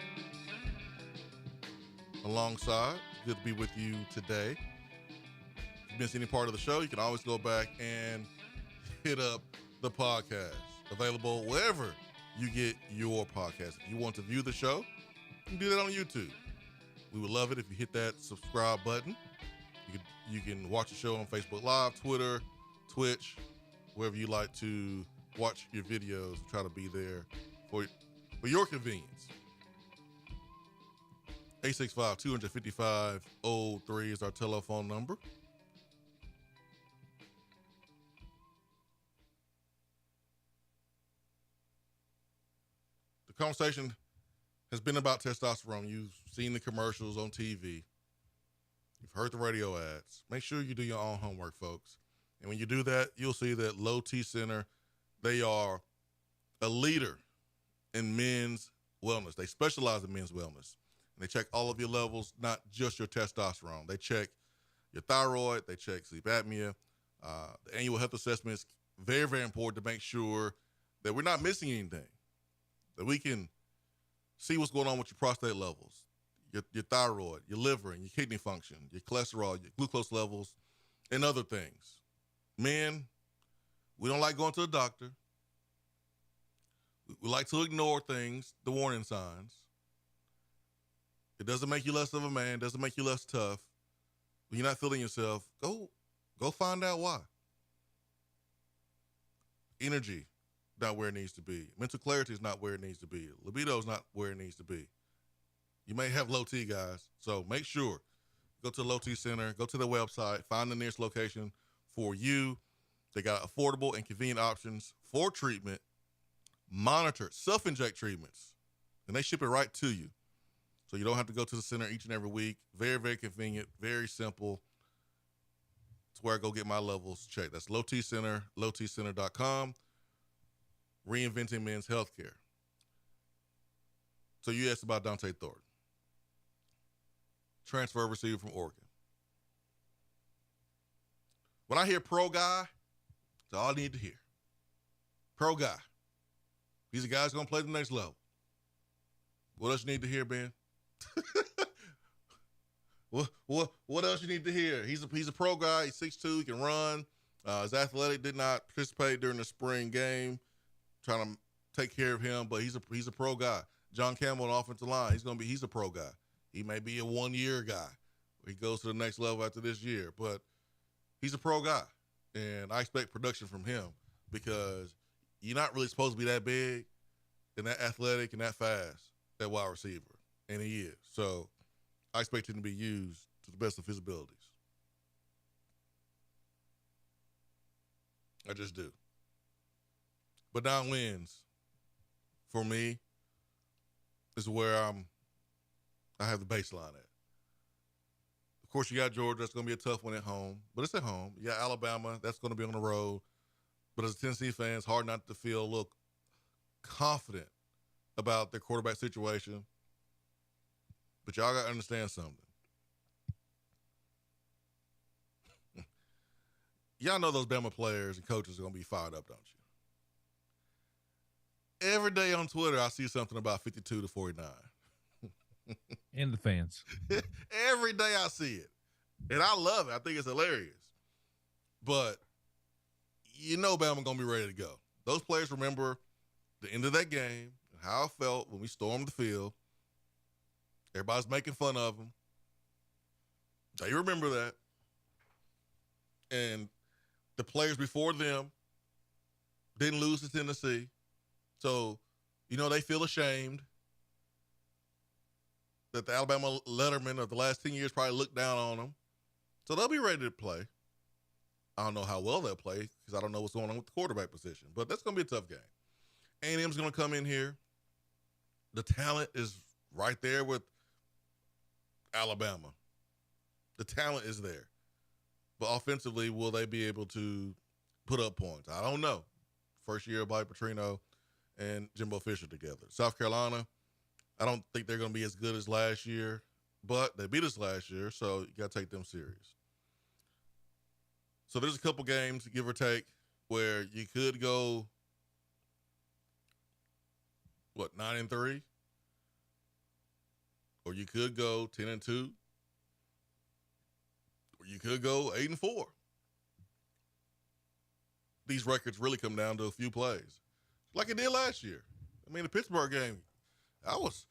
Alongside, good to be with you today. If you missed any part of the show, you can always go back and hit up the podcast. Available wherever you get your podcast. If you want to view the show, you can do that on YouTube. We would love it if you hit that subscribe button. You can watch the show on Facebook Live, Twitter, Twitch, wherever you like to watch your videos. Try to be there for your convenience. 865-255-03 is our telephone number. The conversation has been about testosterone. You've seen the commercials on TV. You've heard the radio ads. Make sure you do your own homework, folks. And when you do that, you'll see that Low T Center, they are a leader in men's wellness. They specialize in men's wellness. And they check all of your levels, not just your testosterone. They check your thyroid. They check sleep apnea. The annual health assessment is very, very important to make sure that we're not missing anything, that we can see what's going on with your prostate levels, your thyroid, your liver, and your kidney function, your cholesterol, your glucose levels, and other things. Men, we don't like going to the doctor. We like to ignore things, the warning signs. It doesn't make you less of a man, doesn't make you less tough. When you're not feeling yourself, go find out why. Energy, not where it needs to be. Mental clarity is not where it needs to be. Libido is not where it needs to be. You may have low T, guys, so make sure. Go to the Low T Center, go to their website, find the nearest location for you. They got affordable and convenient options for treatment, monitor, self-inject treatments, and they ship it right to you. So you don't have to go to the center each and every week. Very, very convenient, very simple. It's where I go get my levels checked. That's Low T Center, lowtcenter.com. Reinventing men's healthcare. So you asked about Dante Thornton. Transfer receiver from Oregon. When I hear pro guy, that's all I need to hear. Pro guy. He's a guy who's going to play the next level. What else you need to hear, Ben? What else you need to hear? He's a pro guy. He's 6'2", he can run. His athletic did not participate during the spring game. Trying to take care of him, but he's a pro guy. John Campbell on the offensive line, he's a pro guy. He may be a 1-year guy where he goes to the next level after this year, but he's a pro guy. And I expect production from him because you're not really supposed to be that big and that athletic and that fast, that wide receiver. And he is. So I expect him to be used to the best of his abilities. I just do. But 9 wins for me is where I have the baseline at. Of course, you got Georgia. That's going to be a tough one at home, but it's at home. You got Alabama. That's going to be on the road. But as a Tennessee fan, it's hard not to feel a little confident about their quarterback situation. But y'all got to understand something. Y'all know those Bama players and coaches are going to be fired up, don't you? Every day on Twitter, I see something about 52-49. And the fans. Every day I see it. And I love it. I think it's hilarious. But you know Bama going to be ready to go. Those players remember the end of that game and how it felt when we stormed the field. Everybody's making fun of them. They remember that. And the players before them didn't lose to Tennessee. So, they feel ashamed that the Alabama letterman of the last 10 years probably looked down on them. So they'll be ready to play. I don't know how well they'll play because I don't know what's going on with the quarterback position. But that's going to be a tough game. A&M's going to come in here. The talent is right there with Alabama. The talent is there. But offensively, will they be able to put up points? I don't know. First year of Mike Petrino and Jimbo Fisher together. South Carolina, I don't think they're going to be as good as last year, but they beat us last year, so you got to take them serious. So there's a couple games, give or take, where you could go, 9-3? Or you could go 10-2? Or you could go 8-4. These records really come down to a few plays, like it did last year. I mean, the Pittsburgh game, that was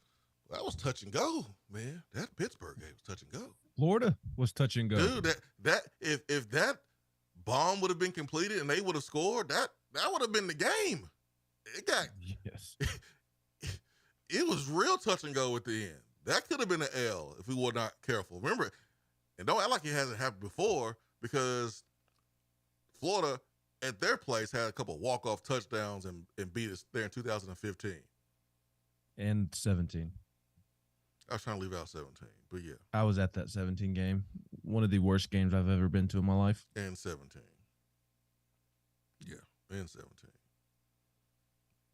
touch and go, man. That Pittsburgh game was touch and go. Florida was touch and go. Dude, if that bomb would have been completed and they would have scored, that would have been the game. Yes. It was real touch and go at the end. That could have been an L if we were not careful. Remember, and don't act like it hasn't happened before, because Florida at their place had a couple of walk-off touchdowns and beat us there in 2015. And 17. I was trying to leave out 17, but yeah. I was at that 17 game. One of the worst games I've ever been to in my life. And 17. Yeah, and 17.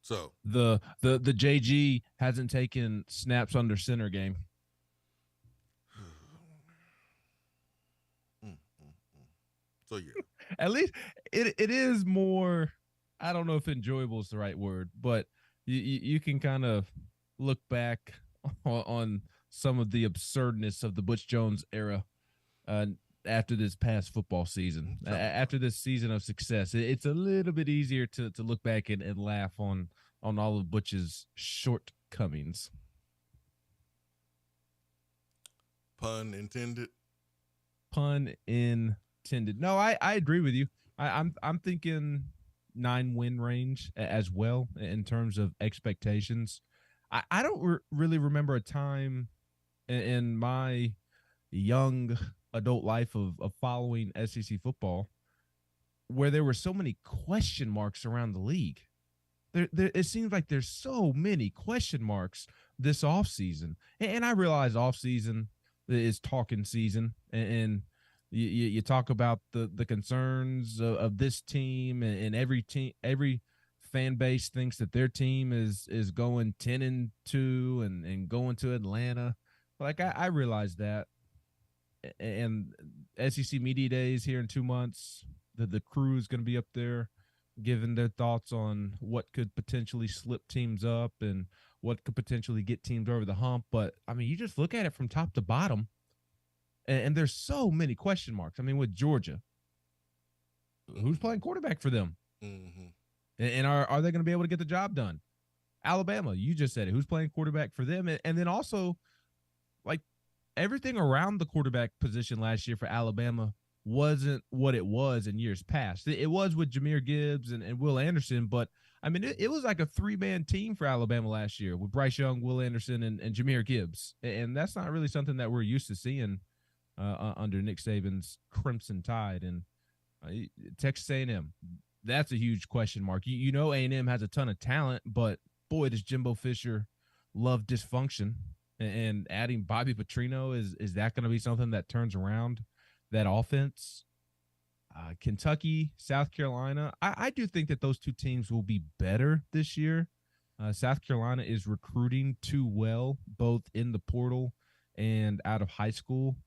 So the JG hasn't taken snaps under center game. So yeah. At least it is more, I don't know if enjoyable is the right word, but you can kind of look back on some of the absurdness of the Butch Jones era after this past football season. After this season of success, it's a little bit easier to look back and laugh on all of Butch's shortcomings. Pun intended. Pun intended. No, I agree with you. I'm thinking 9-win range as well in terms of expectations. I don't really remember a time in my young adult life of following SEC football where there were so many question marks around the league. It seems like there's so many question marks this offseason. And I realize offseason is talking season, and you talk about the concerns of this team, and every fan base thinks that their team is going 10-2 and going to Atlanta. Like I realize that, and SEC Media Days here in 2 months, the crew is going to be up there giving their thoughts on what could potentially slip teams up and what could potentially get teams over the hump. But I mean, you just look at it from top to bottom, and there's so many question marks. I mean, with Georgia, who's playing quarterback for them? Mm-hmm. And are they going to be able to get the job done? Alabama, you just said it. Who's playing quarterback for them? And then also, like, everything around the quarterback position last year for Alabama wasn't what it was in years past. It was with Jahmyr Gibbs and Will Anderson, but, I mean, it was like a 3-man team for Alabama last year with Bryce Young, Will Anderson, and Jahmyr Gibbs. And that's not really something that we're used to seeing under Nick Saban's Crimson Tide. And Texas A&M, that's a huge question mark. You know A&M has a ton of talent, but boy, does Jimbo Fisher love dysfunction. And adding Bobby Petrino, is that going to be something that turns around that offense? Kentucky, South Carolina, I do think that those two teams will be better this year. South Carolina is recruiting too well, both in the portal and out of high school,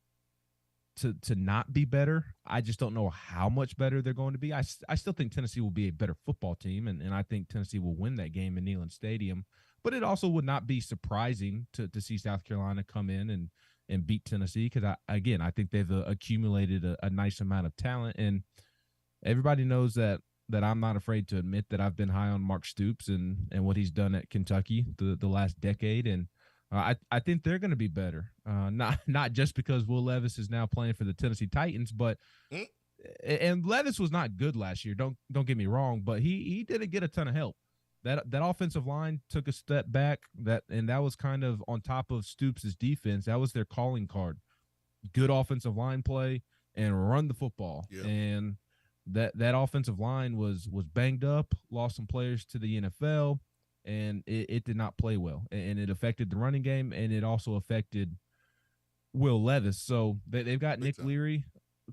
to not be better. I just don't know how much better they're going to be. I still think Tennessee will be a better football team, and I think Tennessee will win that game in Neyland Stadium. But it also would not be surprising to see South Carolina come in and beat Tennessee, because, I think they've accumulated a nice amount of talent. And everybody knows that I'm not afraid to admit that I've been high on Mark Stoops and what he's done at Kentucky the last decade. And I think they're going to be better. Not just because Will Levis is now playing for the Tennessee Titans, but and Levis was not good last year. Don't get me wrong, but he didn't get a ton of help. That offensive line took a step back. That was kind of on top of Stoops' defense. That was their calling card. Good offensive line play and run the football. Yep. And that offensive line was banged up, lost some players to the NFL, and it did not play well. And it affected the running game, and it also affected Will Levis. So they've got Nick Leary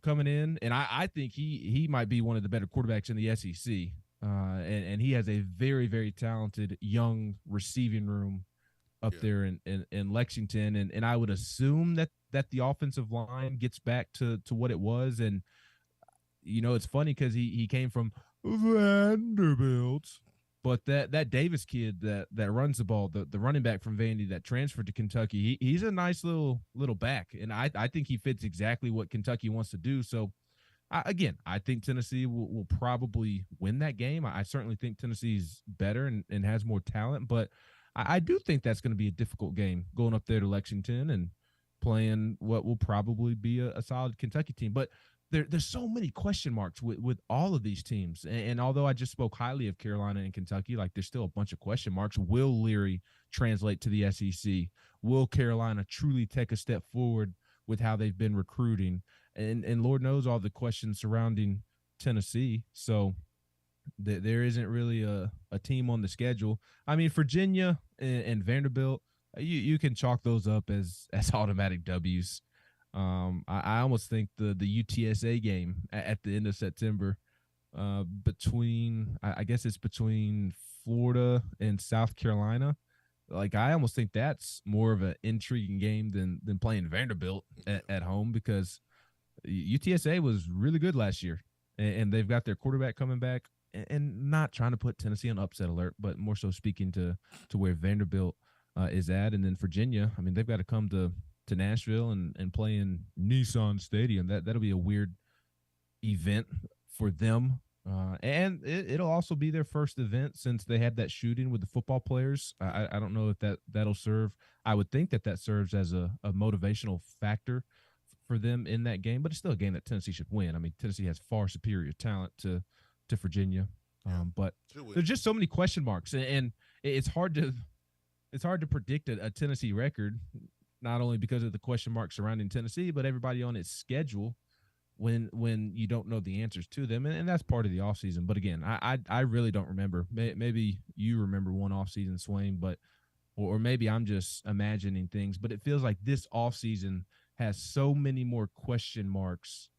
coming in, and I think he might be one of the better quarterbacks in the SEC. And he has a very, very talented young receiving room up there in Lexington. And I would assume that the offensive line gets back to what it was. And, it's funny because he came from Vanderbilt, but that Davis kid that runs the ball, the running back from Vandy that transferred to Kentucky, he's a nice little back. And I think he fits exactly what Kentucky wants to do. So, I think Tennessee will probably win that game. I certainly think Tennessee's better and has more talent, but I do think that's going to be a difficult game going up there to Lexington and playing what will probably be a solid Kentucky team. But there's so many question marks with all of these teams. And although I just spoke highly of Carolina and Kentucky, like there's still a bunch of question marks. Will Leary translate to the SEC? Will Carolina truly take a step forward with how they've been recruiting? And Lord knows all the questions surrounding Tennessee. So there isn't really a team on the schedule. I mean, Virginia and Vanderbilt, you can chalk those up as automatic W's. I almost think the UTSA game at the end of September between Florida and South Carolina. Like, I almost think that's more of an intriguing game than playing Vanderbilt at home, because UTSA was really good last year, and they've got their quarterback coming back, and not trying to put Tennessee on upset alert, but more so speaking to where Vanderbilt is at. And then Virginia, I mean, they've got to come to Nashville and play in Nissan Stadium. That'll be a weird event for them. And it'll also be their first event since they had that shooting with the football players. I don't know if that'll serve. I would think that serves as a motivational factor for them in that game, but it's still a game that Tennessee should win. I mean, Tennessee has far superior talent to Virginia, but there's just so many question marks, and it's hard to predict a Tennessee record, not only because of the question marks surrounding Tennessee, but everybody on its schedule when you don't know the answers to them, and that's part of the offseason. But again, I really don't remember. Maybe you remember one offseason, Swain, but or maybe I'm just imagining things. But it feels like this offseason has so many more question marks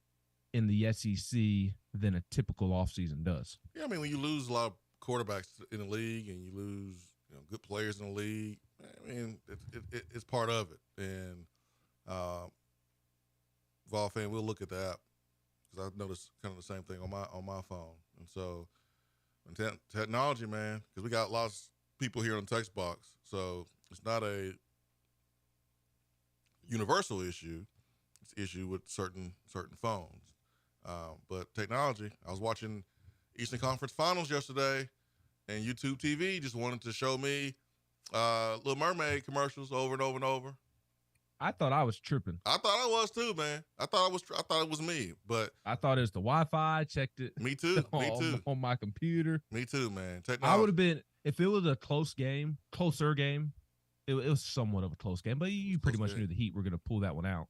in the SEC than a typical offseason does. Yeah, I mean, when you lose a lot of quarterbacks in the league and you lose good players in the league, I mean, it's part of it. And Vol fan, we'll look at that, because I've noticed kind of the same thing on my phone. And so, technology, man, because we got lots of people here on the text box, so it's not a universal issue. It's an issue with certain phones. But technology, I was watching Eastern Conference Finals yesterday, and YouTube TV just wanted to show me Little Mermaid commercials over and over and over. I thought I was tripping. I thought I was too, man. I thought it was me, but I thought it was the Wi-Fi. Checked it. Me too. Me too. On my computer. Me too, man. Technology. I would have been, if it was a closer game. It was somewhat of a close game, but you pretty much knew the Heat were going to pull that one out.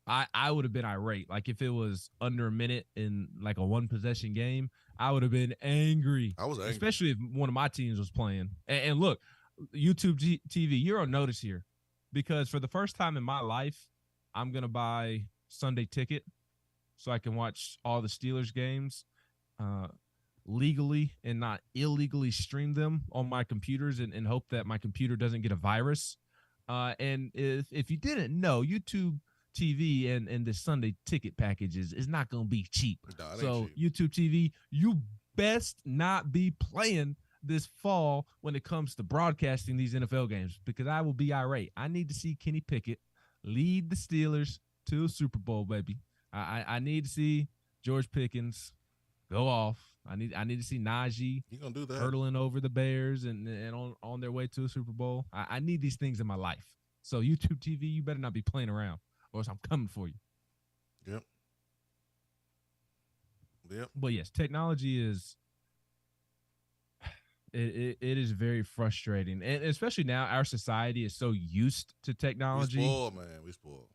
I would have been irate. Like, if it was under a minute in like a one possession game, I would have been angry. I was angry, especially if one of my teams was playing. And look, YouTube TV, you're on notice here, because for the first time in my life, I'm going to buy Sunday Ticket so I can watch all the Steelers games legally and not illegally stream them on my computers and hope that my computer doesn't get a virus. And if you didn't know, YouTube TV and the Sunday Ticket package is not going to be cheap. No, so cheap. YouTube TV, you best not be playing this fall when it comes to broadcasting these NFL games, because I will be irate. I need to see Kenny Pickett lead the Steelers to a Super Bowl, baby. I need to see George Pickens go off. I need to see Najee You gonna do that? hurdling over the Bears and on their way to a Super Bowl. I need these things in my life. So YouTube TV, you better not be playing around, or else I'm coming for you. Yep. But yes, technology is it is very frustrating, and especially now our society is so used to technology. We spoiled, man. We spoiled.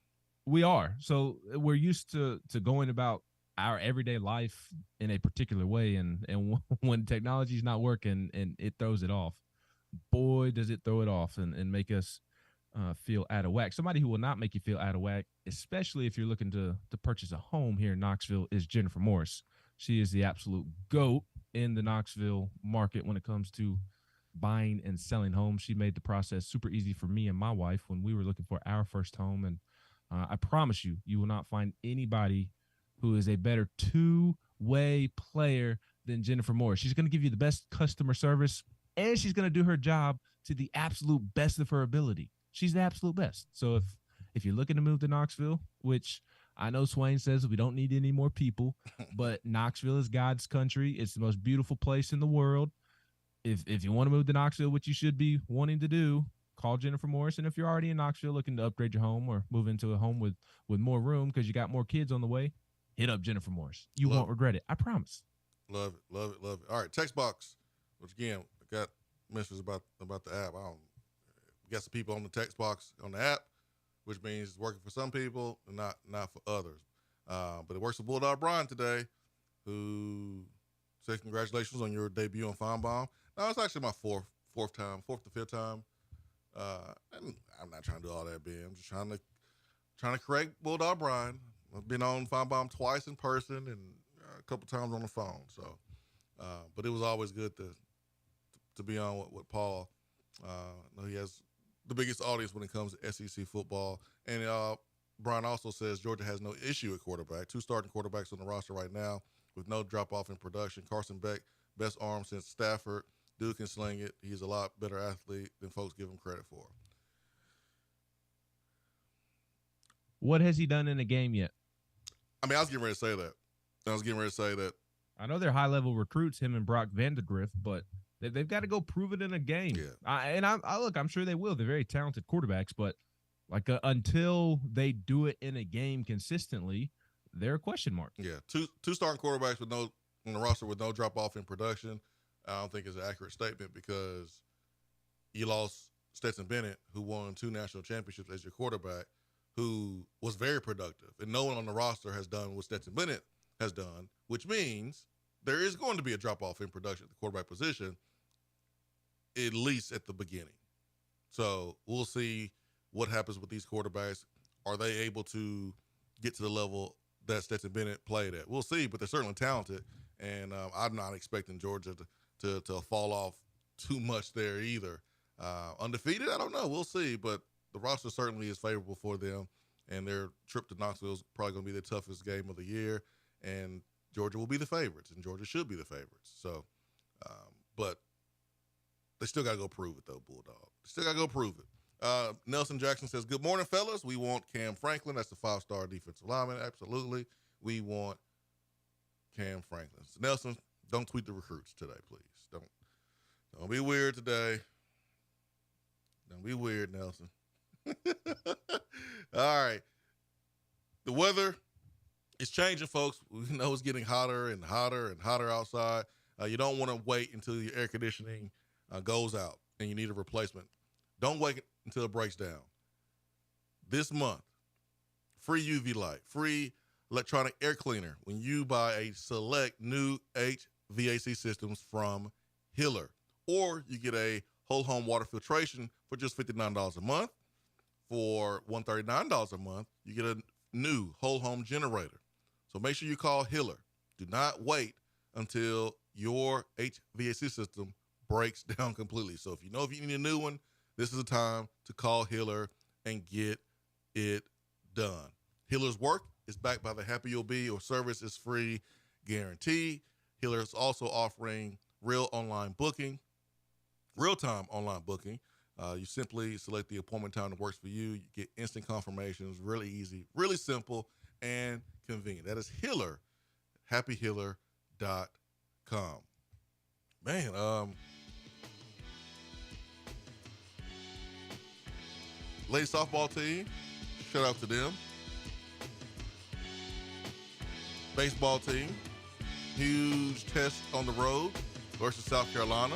We are. So we're used to going about our everyday life in a particular way, and when technology is not working and it throws it off, boy, does it throw it off and make us feel out of whack. Somebody who will not make you feel out of whack, especially if you're looking to purchase a home here in Knoxville, is Jennifer Morris. She is the absolute GOAT in the Knoxville market when it comes to buying and selling homes. She made the process super easy for me and my wife when we were looking for our first home. And I promise you, you will not find anybody who is a better two-way player than Jennifer Morris. She's going to give you the best customer service, and she's going to do her job to the absolute best of her ability. She's the absolute best. So if you're looking to move to Knoxville, which I know Swain says we don't need any more people, but Knoxville is God's country. It's the most beautiful place in the world. If you want to move to Knoxville, which you should be wanting to do, call Jennifer Morris. And if you're already in Knoxville looking to upgrade your home or move into a home with more room because you got more kids on the way, hit up Jennifer Morris. You won't regret it. I promise. Love it. Love it. Love it. All right. Text box. Which again, I got messages about the app. We got some people on the text box on the app, which means it's working for some people and not for others. But it works for Bulldog Brian today, who said congratulations on your debut on Feinbaum. No, it's actually my fourth to fifth time. And I'm not trying to do all that, Ben. I'm just trying to correct Bulldog Brian. I've been on Feinbaum twice in person and a couple times on the phone. So, but it was always good to be on with Paul. I know he has the biggest audience when it comes to SEC football. And Brian also says Georgia has no issue at quarterback. 2 starting quarterbacks on the roster right now with no drop-off in production. Carson Beck, best arm since Stafford. Dude can sling it. He's a lot better athlete than folks give him credit for. What has he done in a game yet? I mean, I was getting ready to say that. I know they're high-level recruits, him and Brock Vandegrift, but they've got to go prove it in a game. Yeah. I'm sure they will. They're very talented quarterbacks, but until they do it in a game consistently, they're a question mark. Yeah, two starting quarterbacks with no on the roster with no drop-off in production, I don't think is an accurate statement because you lost Stetson Bennett, who won 2 national championships as your quarterback, who was very productive. And no one on the roster has done what Stetson Bennett has done, which means there is going to be a drop-off in production at the quarterback position, at least at the beginning. So we'll see what happens with these quarterbacks. Are they able to get to the level that Stetson Bennett played at? We'll see, but they're certainly talented, and I'm not expecting Georgia to fall off too much there either. Undefeated, I don't know. We'll see, but the roster certainly is favorable for them, and their trip to Knoxville is probably going to be the toughest game of the year, and Georgia will be the favorites, and Georgia should be the favorites. So, but they still got to go prove it, though, Bulldog. Still got to go prove it. Nelson Jackson says, good morning, fellas. We want Cam Franklin. That's the 5-star defensive lineman. Absolutely. We want Cam Franklin. So Nelson, don't tweet the recruits today, please. Don't be weird today. Don't be weird, Nelson. All right. The weather is changing, folks. We know it's getting hotter and hotter and hotter outside. You don't want to wait until your air conditioning goes out and you need a replacement. Don't wait until it breaks down. This month, free UV light, free electronic air cleaner when you buy a select new HVAC systems from Hiller. Or you get a whole home water filtration for just $59 a month. For $139 a month, you get a new whole home generator. So make sure you call Hiller. Do not wait until your HVAC system breaks down completely. So if you need a new one, this is the time to call Hiller and get it done. Hiller's work is backed by the Happy You'll Be or service is free guarantee. Hiller is also offering real-time online booking. You simply select the appointment time that works for you. You get instant confirmations, really easy, really simple, and convenient. That is Hiller, happyhiller.com. gmail.com. Man, ladies softball team, shout out to them. Baseball team, huge test on the road versus South Carolina.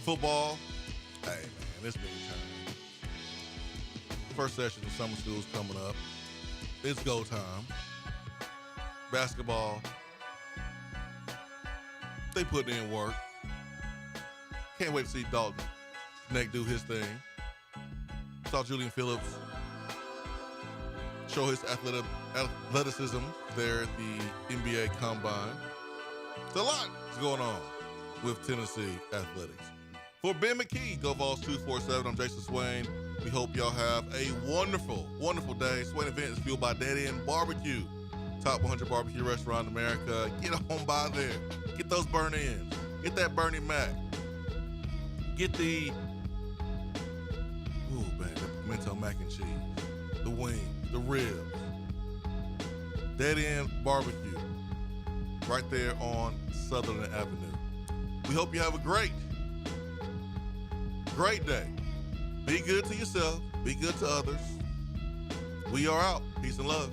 Football, hey man, it's been time. First session of summer school is coming up. It's go time. Basketball, they put in work. Can't wait to see Dalton Knecht do his thing. Saw Julian Phillips show his athleticism there at the NBA Combine. So a lot is going on with Tennessee athletics. For Ben McKee, Go Vols 247, I'm Jason Swain. We hope y'all have a wonderful, wonderful day. Swain Event is fueled by Dead End Barbecue. Top 100 barbecue restaurant in America. Get on by there. Get those burn-ins. Get that Bernie Mac. Get the, pimento mac and cheese. The wings, the ribs. Dead End Barbecue. Right there on Sutherland Avenue. We hope you have a great day. Be good to yourself. Be good to others. We are out. Peace and love.